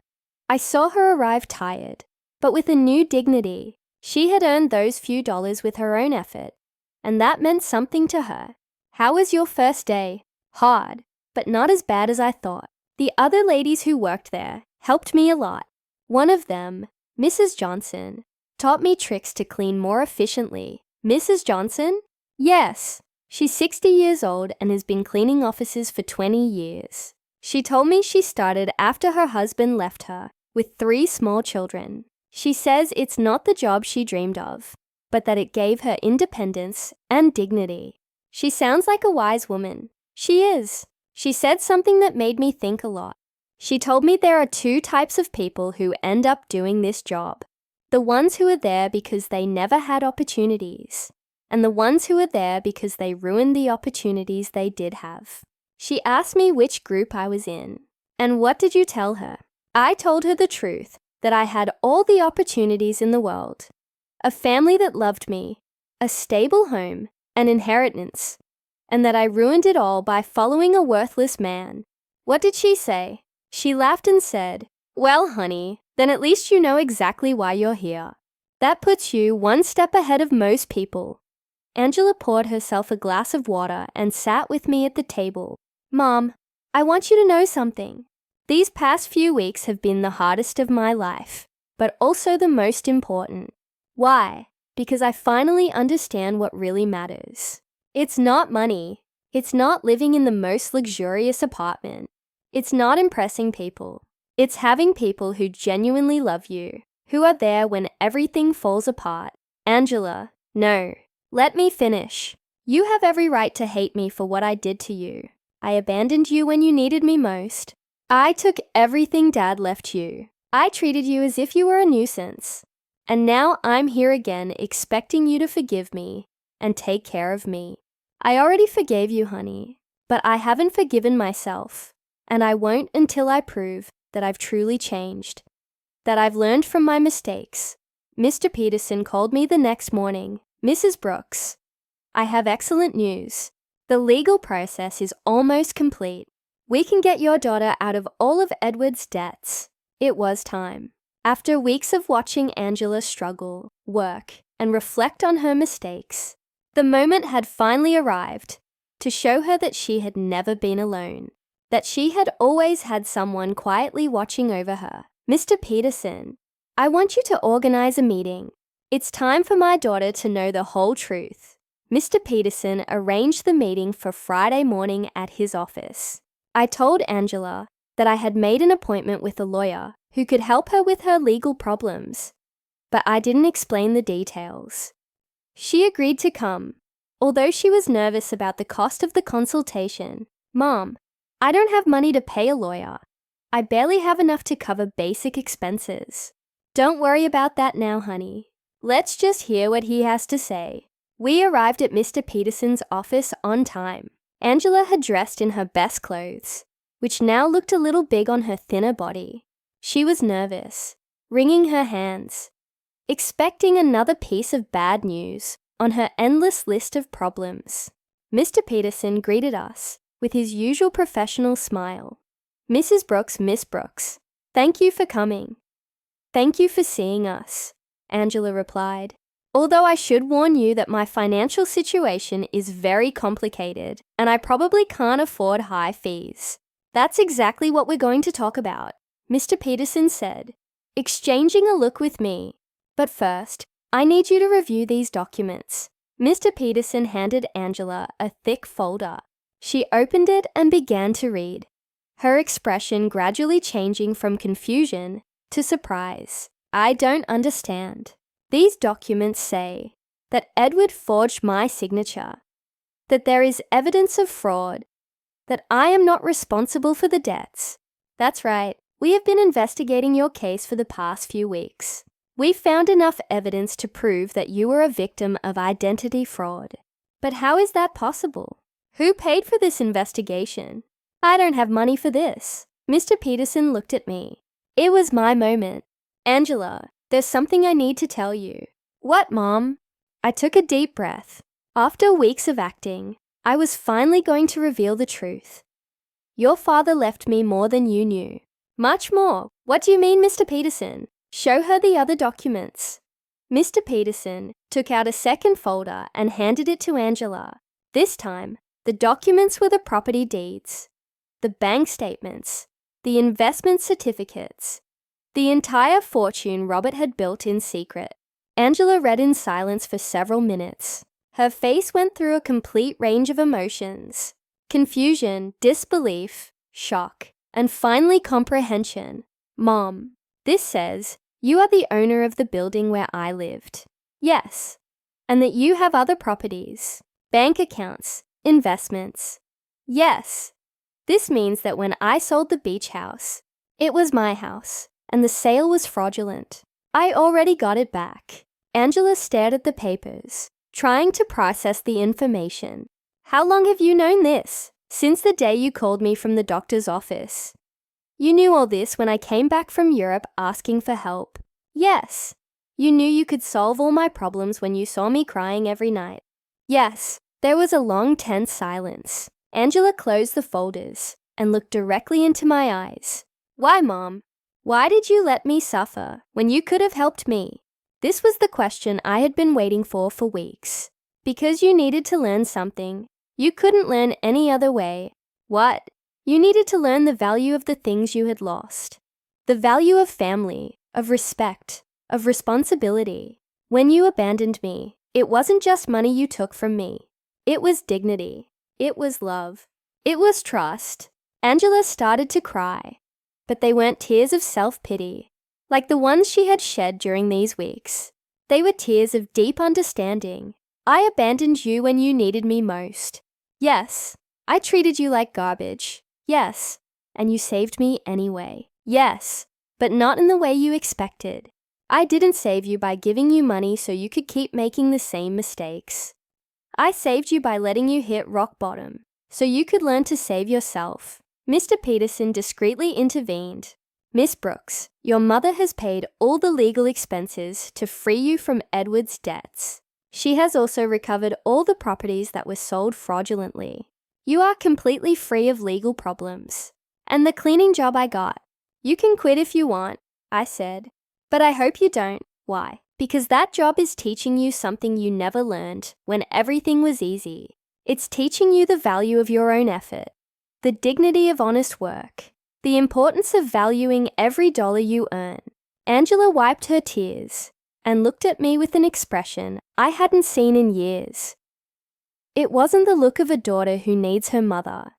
I saw her arrive tired, but with a new dignity. She had earned those few dollars with her own effort, and that meant something to her. How was your first day? Hard, but not as bad as I thought. The other ladies who worked there helped me a lot. One of them, Mrs. Johnson, taught me tricks to clean more efficiently. Mrs. Johnson? Yes. She's 60 years old and has been cleaning offices for 20 years. She told me she started after her husband left her with 3 small children. She says it's not the job she dreamed of, but that it gave her independence and dignity. She sounds like a wise woman. She is. She said something that made me think a lot. She told me there are 2 types of people who end up doing this job. The ones who are there because they never had opportunities, and the ones who are there because they ruined the opportunities they did have. She asked me which group I was in. And what did you tell her? I told her the truth, that I had all the opportunities in the world. A family that loved me, a stable home, an inheritance, and that I ruined it all by following a worthless man. What did she say? She laughed and said, "Well, honey, then at least you know exactly why you're here. That puts you 1 step ahead of most people." Angela poured herself a glass of water and sat with me at the table. "Mom, I want you to know something. These past few weeks have been the hardest of my life, but also the most important. Why? Because I finally understand what really matters. It's not money. It's not living in the most luxurious apartment. It's not impressing people. It's having people who genuinely love you, who are there when everything falls apart." Angela, no. Let me finish. You have every right to hate me for what I did to you. I abandoned you when you needed me most. I took everything Dad left you. I treated you as if you were a nuisance. And now I'm here again expecting you to forgive me and take care of me. I already forgave you, honey, but I haven't forgiven myself, and I won't until I prove that I've truly changed, that I've learned from my mistakes. Mr. Peterson called me the next morning. "Mrs. Brooks, I have excellent news. The legal process is almost complete. We can get your daughter out of all of Edward's debts." It was time. After weeks of watching Angela struggle, work, and reflect on her mistakes, the moment had finally arrived to show her that she had never been alone, that she had always had someone quietly watching over her. "Mr. Peterson, I want you to organize a meeting. It's time for my daughter to know the whole truth." Mr. Peterson arranged the meeting for Friday morning at his office. I told Angela that I had made an appointment with a lawyer who could help her with her legal problems, but I didn't explain the details. She agreed to come, although she was nervous about the cost of the consultation. "Mom, I don't have money to pay a lawyer. I barely have enough to cover basic expenses." "Don't worry about that now, honey. Let's just hear what he has to say." We arrived at Mr. Peterson's office on time. Angela had dressed in her best clothes, which now looked a little big on her thinner body. She was nervous, wringing her hands, expecting another piece of bad news on her endless list of problems. Mr. Peterson greeted us with his usual professional smile. "Mrs. Brooks, Miss Brooks, thank you for coming." "Thank you for seeing us," Angela replied. "Although I should warn you that my financial situation is very complicated and I probably can't afford high fees." "That's exactly what we're going to talk about," Mr. Peterson said, exchanging a look with me. "But first, I need you to review these documents." Mr. Peterson handed Angela a thick folder. She opened it and began to read, her expression gradually changing from confusion to surprise. I don't understand. These documents say that Edward forged my signature, that there is evidence of fraud, that I am not responsible for the debts. That's right. We have been investigating your case for the past few weeks. We found enough evidence to prove that you were a victim of identity fraud. But how is that possible? Who paid for this investigation? I don't have money for this. Mr. Peterson looked at me. It was my moment. Angela, there's something I need to tell you. What, Mom? I took a deep breath. After weeks of acting, I was finally going to reveal the truth. Your father left me more than you knew. Much more. What do you mean, Mr. Peterson? Show her the other documents. Mr. Peterson took out a second folder and handed it to Angela. This time, the documents were the property deeds, the bank statements, the investment certificates, the entire fortune Robert had built in secret. Angela read in silence for several minutes. Her face went through a complete range of emotions: confusion, disbelief, shock, and finally comprehension. Mom, this says you are the owner of the building where I lived. Yes, and that you have other properties, bank accounts, investments. Yes. This means that when I sold the beach house, it was my house, and the sale was fraudulent. I already got it back. Angela stared at the papers, trying to process the information. How long have you known this? Since the day you called me from the doctor's office. You knew all this when I came back from Europe asking for help. Yes. You knew you could solve all my problems when you saw me crying every night. Yes. There was a long, tense silence. Angela closed the folders and looked directly into my eyes. Why, Mom? Why did you let me suffer when you could have helped me? This was the question I had been waiting for weeks. Because you needed to learn something. You couldn't learn any other way. What? You needed to learn the value of the things you had lost. The value of family, of respect, of responsibility. When you abandoned me, it wasn't just money you took from me. It was dignity. It was love. It was trust. Angela started to cry, but they weren't tears of self-pity, like the ones she had shed during these weeks. They were tears of deep understanding. I abandoned you when you needed me most. Yes, I treated you like garbage. Yes, and you saved me anyway. Yes, but not in the way you expected. I didn't save you by giving you money so you could keep making the same mistakes. I saved you by letting you hit rock bottom, so you could learn to save yourself. Mr. Peterson discreetly intervened. Miss Brooks, your mother has paid all the legal expenses to free you from Edward's debts. She has also recovered all the properties that were sold fraudulently. You are completely free of legal problems. And the cleaning job I got. You can quit if you want, I said. But I hope you don't. Why? Because that job is teaching you something you never learned when everything was easy. It's teaching you the value of your own effort, the dignity of honest work, the importance of valuing every dollar you earn. Angela wiped her tears and looked at me with an expression I hadn't seen in years. It wasn't the look of a daughter who needs her mother,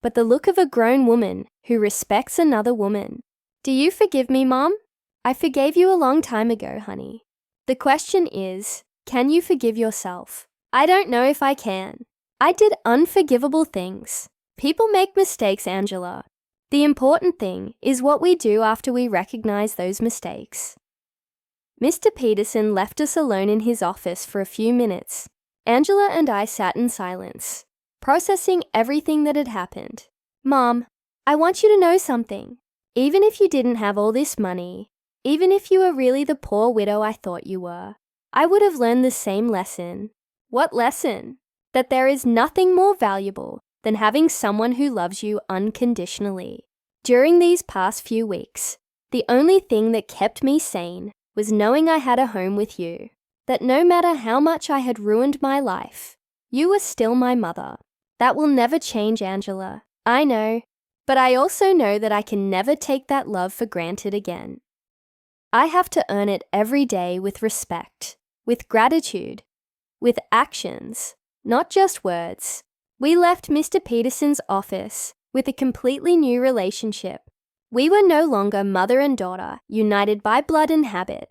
but the look of a grown woman who respects another woman. Do you forgive me, Mom? I forgave you a long time ago, honey. The question is, can you forgive yourself? I don't know if I can. I did unforgivable things. People make mistakes, Angela. The important thing is what we do after we recognize those mistakes. Mr. Peterson left us alone in his office for a few minutes. Angela and I sat in silence, processing everything that had happened. Mom, I want you to know something. Even if you didn't have all this money, even if you were really the poor widow I thought you were, I would have learned the same lesson. What lesson? That there is nothing more valuable than having someone who loves you unconditionally. During these past few weeks, the only thing that kept me sane was knowing I had a home with you. That no matter how much I had ruined my life, you were still my mother. That will never change, Angela. I know, but I also know that I can never take that love for granted again. I have to earn it every day with respect, with gratitude, with actions, not just words. We left Mr. Peterson's office with a completely new relationship, We were no longer mother and daughter, united by blood and habit.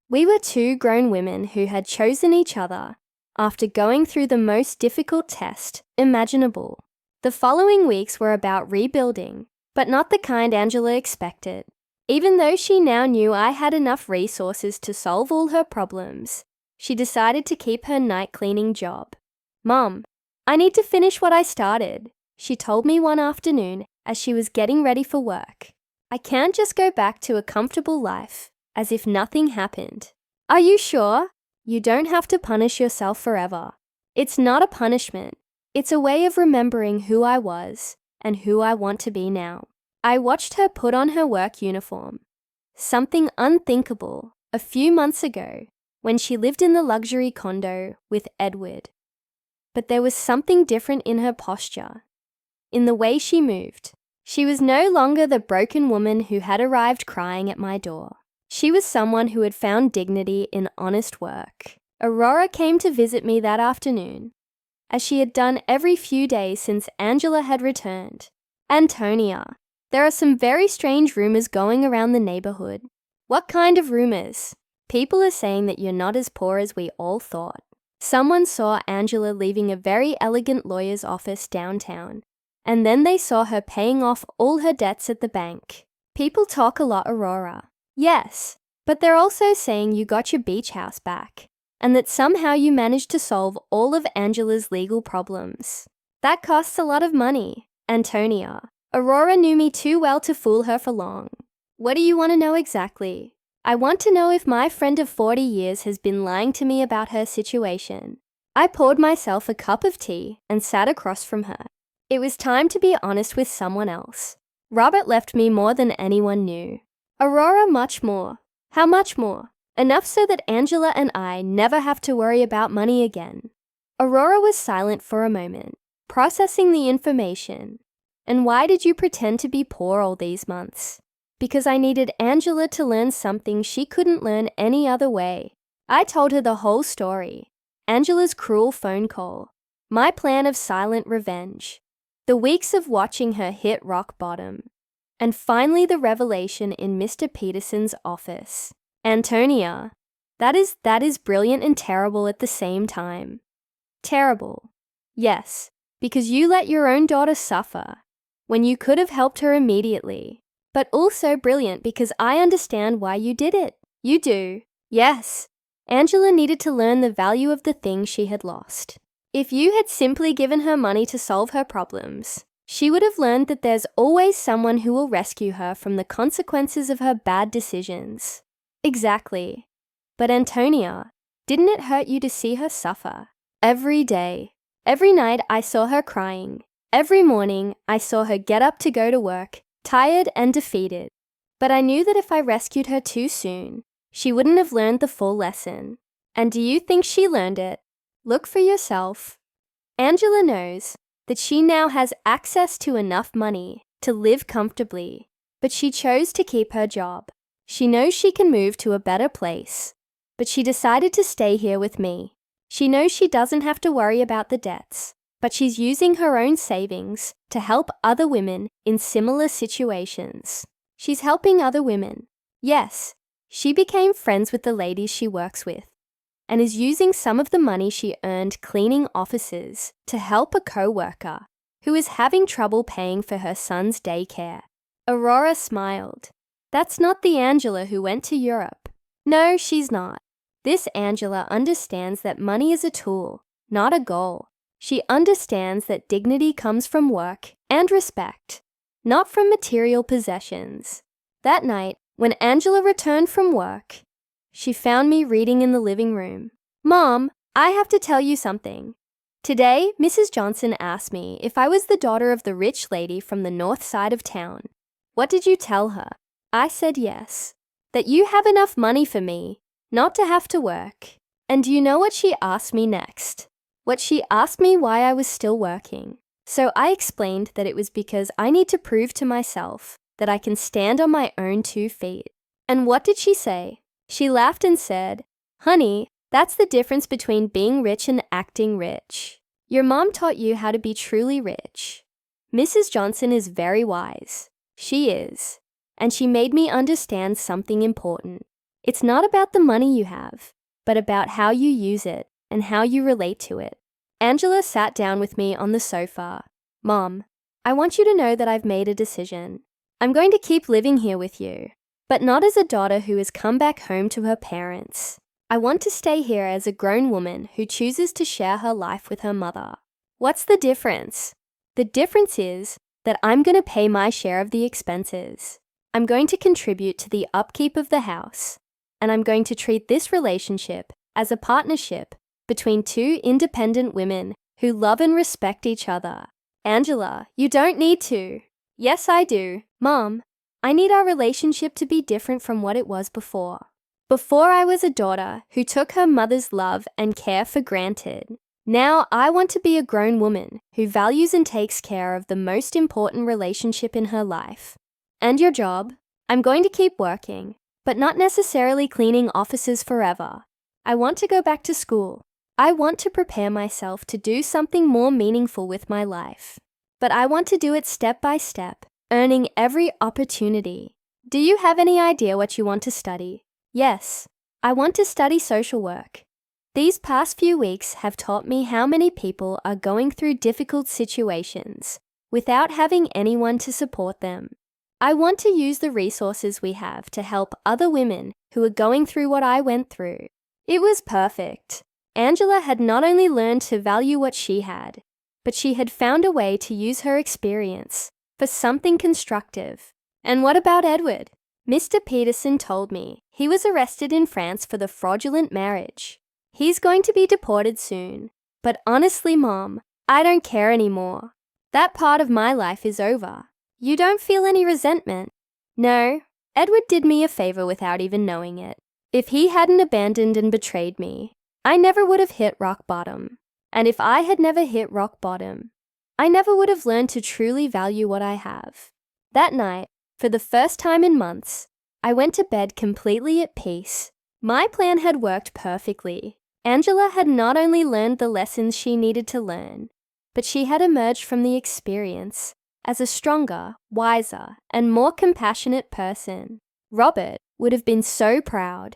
We were two grown women who had chosen each other after going through the most difficult test imaginable. The following weeks were about rebuilding, but not the kind Angela expected. Even though she now knew I had enough resources to solve all her problems, she decided to keep her night cleaning job. "Mom, I need to finish what I started," she told me one afternoon as she was getting ready for work. "I can't just go back to a comfortable life as if nothing happened." "Are you sure?" "You don't have to punish yourself forever. It's not a punishment. It's a way of remembering who I was and who I want to be now." I watched her put on her work uniform. Something unthinkable a few months ago when she lived in the luxury condo with Edward. But there was something different in her posture, in the way she moved. She was no longer the broken woman who had arrived crying at my door. She was someone who had found dignity in honest work. Aurora came to visit me that afternoon, as she had done every few days since Angela had returned. "Antonia, there are some very strange rumors going around the neighborhood." "What kind of rumors?" "People are saying that you're not as poor as we all thought. Someone saw Angela leaving a very elegant lawyer's office downtown, and then they saw her paying off all her debts at the bank." "People talk a lot, Aurora." "Yes, but they're also saying you got your beach house back, and that somehow you managed to solve all of Angela's legal problems. That costs a lot of money, Antonia. Aurora knew me too well to fool her for long." "What do you want to know exactly?" "I want to know if my friend of 40 years has been lying to me about her situation." I poured myself a cup of tea and sat across from her. It was time to be honest with someone else. Robert left me more than anyone knew. "Aurora, much more." "How much more?" "Enough so that Angela and I never have to worry about money again." Aurora was silent for a moment, processing the information. "And why did you pretend to be poor all these months?" "Because I needed Angela to learn something she couldn't learn any other way." I told her the whole story. Angela's cruel phone call, my plan of silent revenge, the weeks of watching her hit rock bottom, and finally the revelation in Mr. Peterson's office. "Antonia, that is brilliant and terrible at the same time." "Terrible." "Yes, because you let your own daughter suffer when you could have helped her immediately. But also brilliant because I understand why you did it." "You do?" "Yes. Angela needed to learn the value of the things she had lost. If you had simply given her money to solve her problems, she would have learned that there's always someone who will rescue her from the consequences of her bad decisions." "Exactly. But Antonia, didn't it hurt you to see her suffer? Every day, every night I saw her crying. Every morning I saw her get up to go to work, tired and defeated. But I knew that if I rescued her too soon, she wouldn't have learned the full lesson. And do you think she learned it? Look for yourself. Angela knows that she now has access to enough money to live comfortably, but she chose to keep her job. She knows she can move to a better place, but she decided to stay here with me. She knows she doesn't have to worry about the debts, but she's using her own savings to help other women in similar situations. She's helping other women. Yes, she became friends with the ladies she works with and is using some of the money she earned cleaning offices to help a co-worker who is having trouble paying for her son's daycare." Aurora smiled. "That's not the Angela who went to Europe." "No, she's not. This Angela understands that money is a tool, not a goal. She understands that dignity comes from work and respect, not from material possessions." That night, when Angela returned from work, she found me reading in the living room. "Mom, I have to tell you something. Today, Mrs. Johnson asked me if I was the daughter of the rich lady from the north side of town. What did you tell her?" I said yes, that you have enough money for me, not to have to work. And do you know what she asked me next? She asked me why I was still working. So I explained that it was because I need to prove to myself that I can stand on my own 2 feet. And what did she say? She laughed and said, "Honey, that's the difference between being rich and acting rich. Your mom taught you how to be truly rich." Mrs. Johnson is very wise. She is. and she made me understand something important. It's not about the money you have, but about how you use it and how you relate to it. Angela sat down with me on the sofa. Mom, I want you to know that I've made a decision. I'm going to keep living here with you, but not as a daughter who has come back home to her parents. I want to stay here as a grown woman who chooses to share her life with her mother. What's the difference? The difference is that I'm going to pay my share of the expenses. I'm going to contribute to the upkeep of the house, and I'm going to treat this relationship as a partnership between two independent women who love and respect each other. Angela, you don't need to. Yes, I do. Mom, I need our relationship to be different from what it was before. Before I was a daughter who took her mother's love and care for granted. Now I want to be a grown woman who values and takes care of the most important relationship in her life. And your job? I'm going to keep working, but not necessarily cleaning offices forever. I want to go back to school. I want to prepare myself to do something more meaningful with my life. But I want to do it step by step, earning every opportunity. Do you have any idea what you want to study? Yes, I want to study social work. These past few weeks have taught me how many people are going through difficult situations without having anyone to support them. I want to use the resources we have to help other women who are going through what I went through. It was perfect. Angela had not only learned to value what she had, but she had found a way to use her experience for something constructive. And what about Edward? Mr. Peterson told me he was arrested in France for the fraudulent marriage. He's going to be deported soon. But honestly, Mom, I don't care anymore. That part of my life is over. You don't feel any resentment? No, Edward did me a favor without even knowing it. If he hadn't abandoned and betrayed me, I never would have hit rock bottom. And if I had never hit rock bottom, I never would have learned to truly value what I have. That night, for the first time in months, I went to bed completely at peace. My plan had worked perfectly. Angela had not only learned the lessons she needed to learn, but she had emerged from the experience as a stronger, wiser, and more compassionate person. Robert would have been so proud.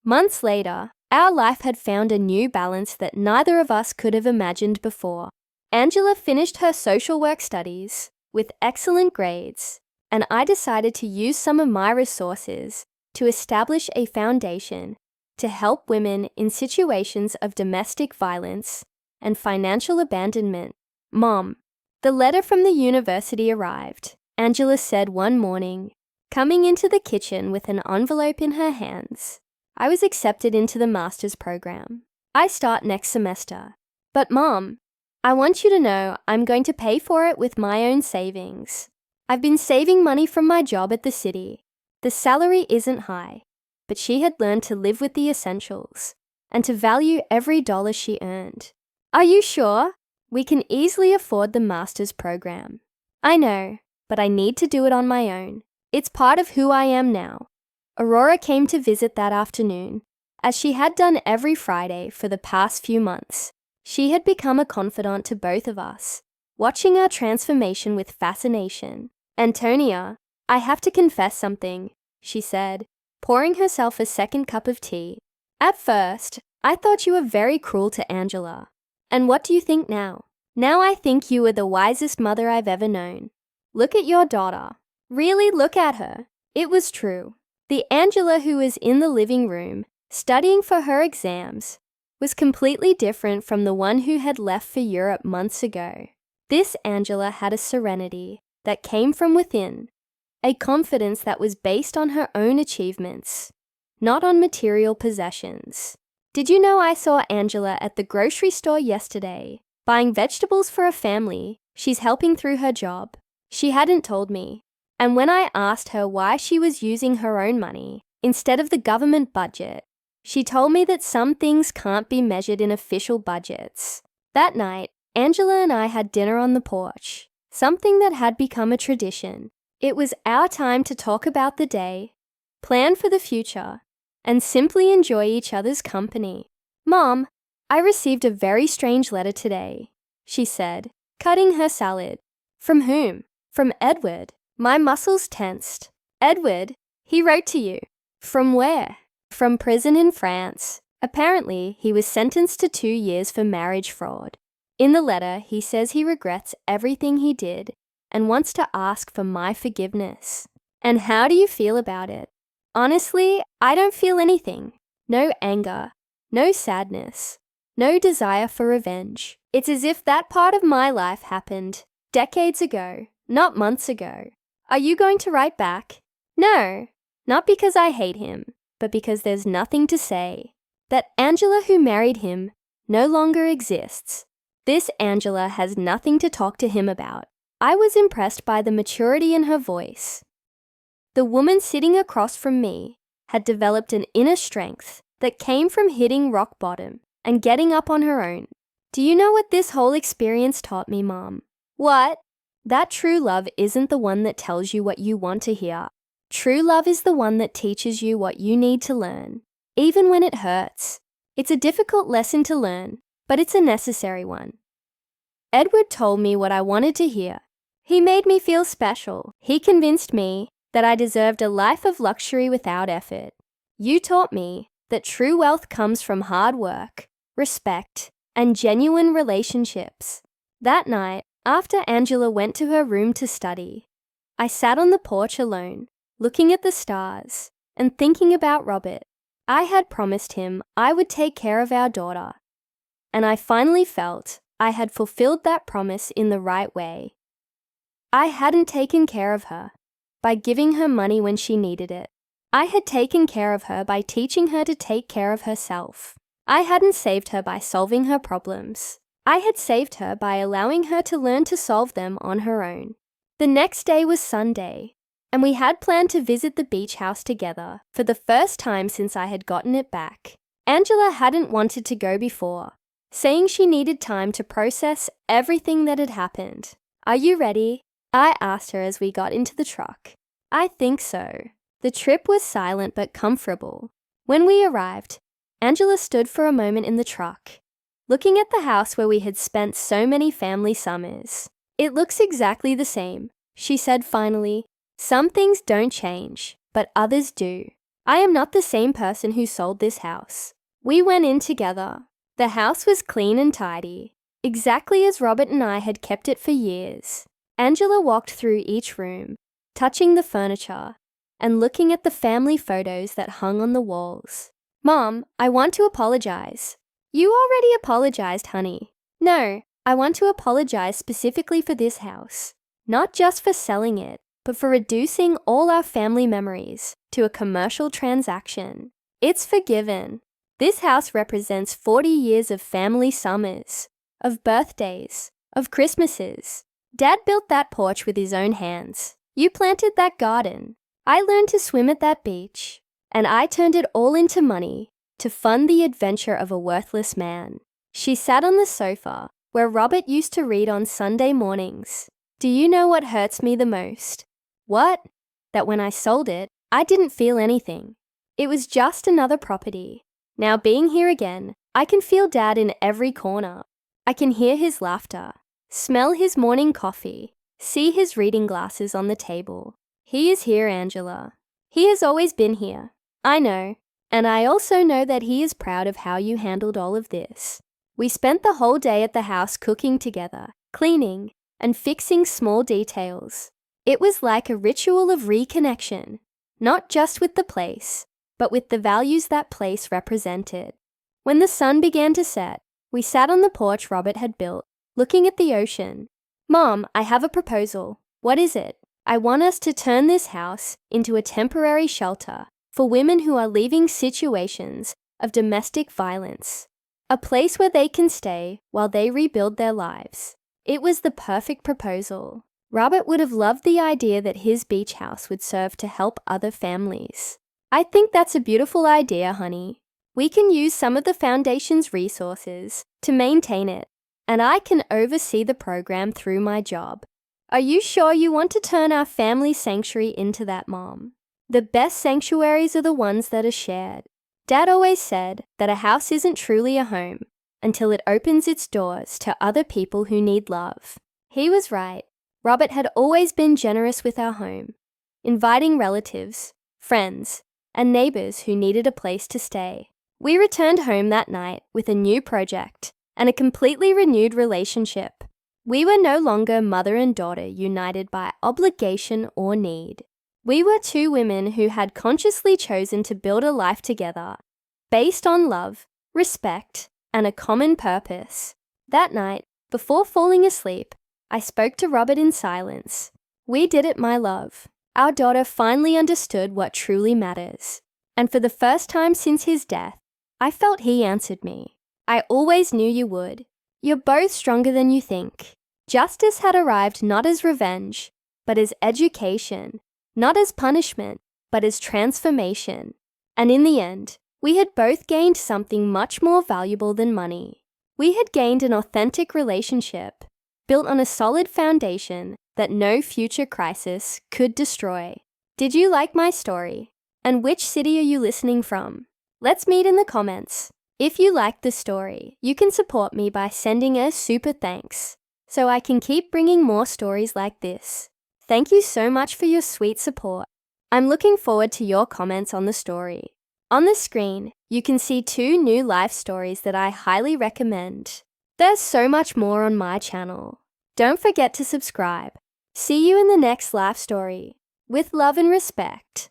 Months later, our life had found a new balance that neither of us could have imagined before. Angela finished her social work studies with excellent grades, and I decided to use some of my resources to establish a foundation to help women in situations of domestic violence and financial abandonment. Mom, the letter from the university arrived, Angela said one morning, coming into the kitchen with an envelope in her hands. I was accepted into the master's program. I start next semester. But Mom, I want you to know I'm going to pay for it with my own savings. I've been saving money from my job at the city. The salary isn't high, but she had learned to live with the essentials and to value every dollar she earned. Are you sure? We can easily afford the master's program. I know, but I need to do it on my own. It's part of who I am now. Aurora came to visit that afternoon, as she had done every Friday for the past few months. She had become a confidant to both of us, watching our transformation with fascination. Antonia, I have to confess something, she said, pouring herself a second cup of tea. At first, I thought you were very cruel to Angela. And what do you think now? Now I think you are the wisest mother I've ever known. Look at your daughter. Really look at her. It was true. The Angela who was in the living room, studying for her exams, was completely different from the one who had left for Europe months ago. This Angela had a serenity that came from within, a confidence that was based on her own achievements, not on material possessions. Did you know I saw Angela at the grocery store yesterday, buying vegetables for a family she's helping through her job? She hadn't told me, and when I asked her why she was using her own money instead of the government budget, she told me that some things can't be measured in official budgets. That night, Angela and I had dinner on the porch, something that had become a tradition. It was our time to talk about the day, plan for the future, and simply enjoy each other's company. Mom, I received a very strange letter today, she said, cutting her salad. From whom? From Edward. My muscles tensed. Edward, he wrote to you. From where? From prison in France. Apparently, he was sentenced to 2 years for marriage fraud. In the letter, he says he regrets everything he did and wants to ask for my forgiveness. And how do you feel about it? Honestly, I don't feel anything. No anger, no sadness, no desire for revenge. It's as if that part of my life happened decades ago, not months ago. Are you going to write back? No, not because I hate him, but because there's nothing to say. That Angela who married him no longer exists. This Angela has nothing to talk to him about. I was impressed by the maturity in her voice. The woman sitting across from me had developed an inner strength that came from hitting rock bottom and getting up on her own. Do you know what this whole experience taught me, Mom? What? That true love isn't the one that tells you what you want to hear. True love is the one that teaches you what you need to learn, even when it hurts. It's a difficult lesson to learn, but it's a necessary one. Edward told me what I wanted to hear. He made me feel special. He convinced me that I deserved a life of luxury without effort. You taught me that true wealth comes from hard work, respect, and genuine relationships. That night, after Angela went to her room to study, I sat on the porch alone, looking at the stars and thinking about Robert. I had promised him I would take care of our daughter, and I finally felt I had fulfilled that promise in the right way. I hadn't taken care of her by giving her money when she needed it. I had taken care of her by teaching her to take care of herself. I hadn't saved her by solving her problems. I had saved her by allowing her to learn to solve them on her own. The next day was Sunday, and we had planned to visit the beach house together for the first time since I had gotten it back. Angela hadn't wanted to go before, saying she needed time to process everything that had happened. Are you ready? I asked her as we got into the truck. I think so. The trip was silent but comfortable. When we arrived, Angela stood for a moment in the truck, looking at the house where we had spent so many family summers. It looks exactly the same, she said finally. Some things don't change, but others do. I am not the same person who sold this house. We went in together. The house was clean and tidy, exactly as Robert and I had kept it for years. Angela walked through each room, touching the furniture and looking at the family photos that hung on the walls. Mom, I want to apologize. You already apologized, honey. No, I want to apologize specifically for this house. Not just for selling it, but for reducing all our family memories to a commercial transaction. It's forgiven. This house represents 40 years of family summers, of birthdays, of Christmases. Dad built that porch with his own hands. You planted that garden. I learned to swim at that beach. And I turned it all into money to fund the adventure of a worthless man. She sat on the sofa where Robert used to read on Sunday mornings. Do you know what hurts me the most? What? That when I sold it, I didn't feel anything. It was just another property. Now being here again, I can feel Dad in every corner. I can hear his laughter, smell his morning coffee, see his reading glasses on the table. He is here, Angela. He has always been here. I know. And I also know that he is proud of how you handled all of this. We spent the whole day at the house cooking together, cleaning, and fixing small details. It was like a ritual of reconnection, not just with the place, but with the values that place represented. When the sun began to set, we sat on the porch Robert had built, looking at the ocean. Mom, I have a proposal. What is it? I want us to turn this house into a temporary shelter for women who are leaving situations of domestic violence, a place where they can stay while they rebuild their lives. It was the perfect proposal. Robert would have loved the idea that his beach house would serve to help other families. I think that's a beautiful idea, honey. We can use some of the foundation's resources to maintain it, and I can oversee the program through my job. Are you sure you want to turn our family sanctuary into that, Mom? The best sanctuaries are the ones that are shared. Dad always said that a house isn't truly a home until it opens its doors to other people who need love. He was right. Robert had always been generous with our home. inviting relatives, friends, and neighbors who needed a place to stay. We returned home that night with a new project and a completely renewed relationship. We were no longer mother and daughter united by obligation or need. We were two women who had consciously chosen to build a life together, based on love, respect, and a common purpose. That night, before falling asleep, I spoke to Robert in silence. We did it, my love. Our daughter finally understood what truly matters. And for the first time since his death, I felt he answered me. I always knew you would. You're both stronger than you think. Justice had arrived not as revenge, but as education, not as punishment, but as transformation. And in the end, we had both gained something much more valuable than money. We had gained an authentic relationship, built on a solid foundation that no future crisis could destroy. Did you like my story? And which city are you listening from? Let's meet in the comments. If you liked the story, you can support me by sending a super thanks, so I can keep bringing more stories like this. Thank you so much for your sweet support. I'm looking forward to your comments on the story. On the screen, you can see 2 new life stories that I highly recommend. There's so much more on my channel. Don't forget to subscribe. See you in the next life story. With love and respect.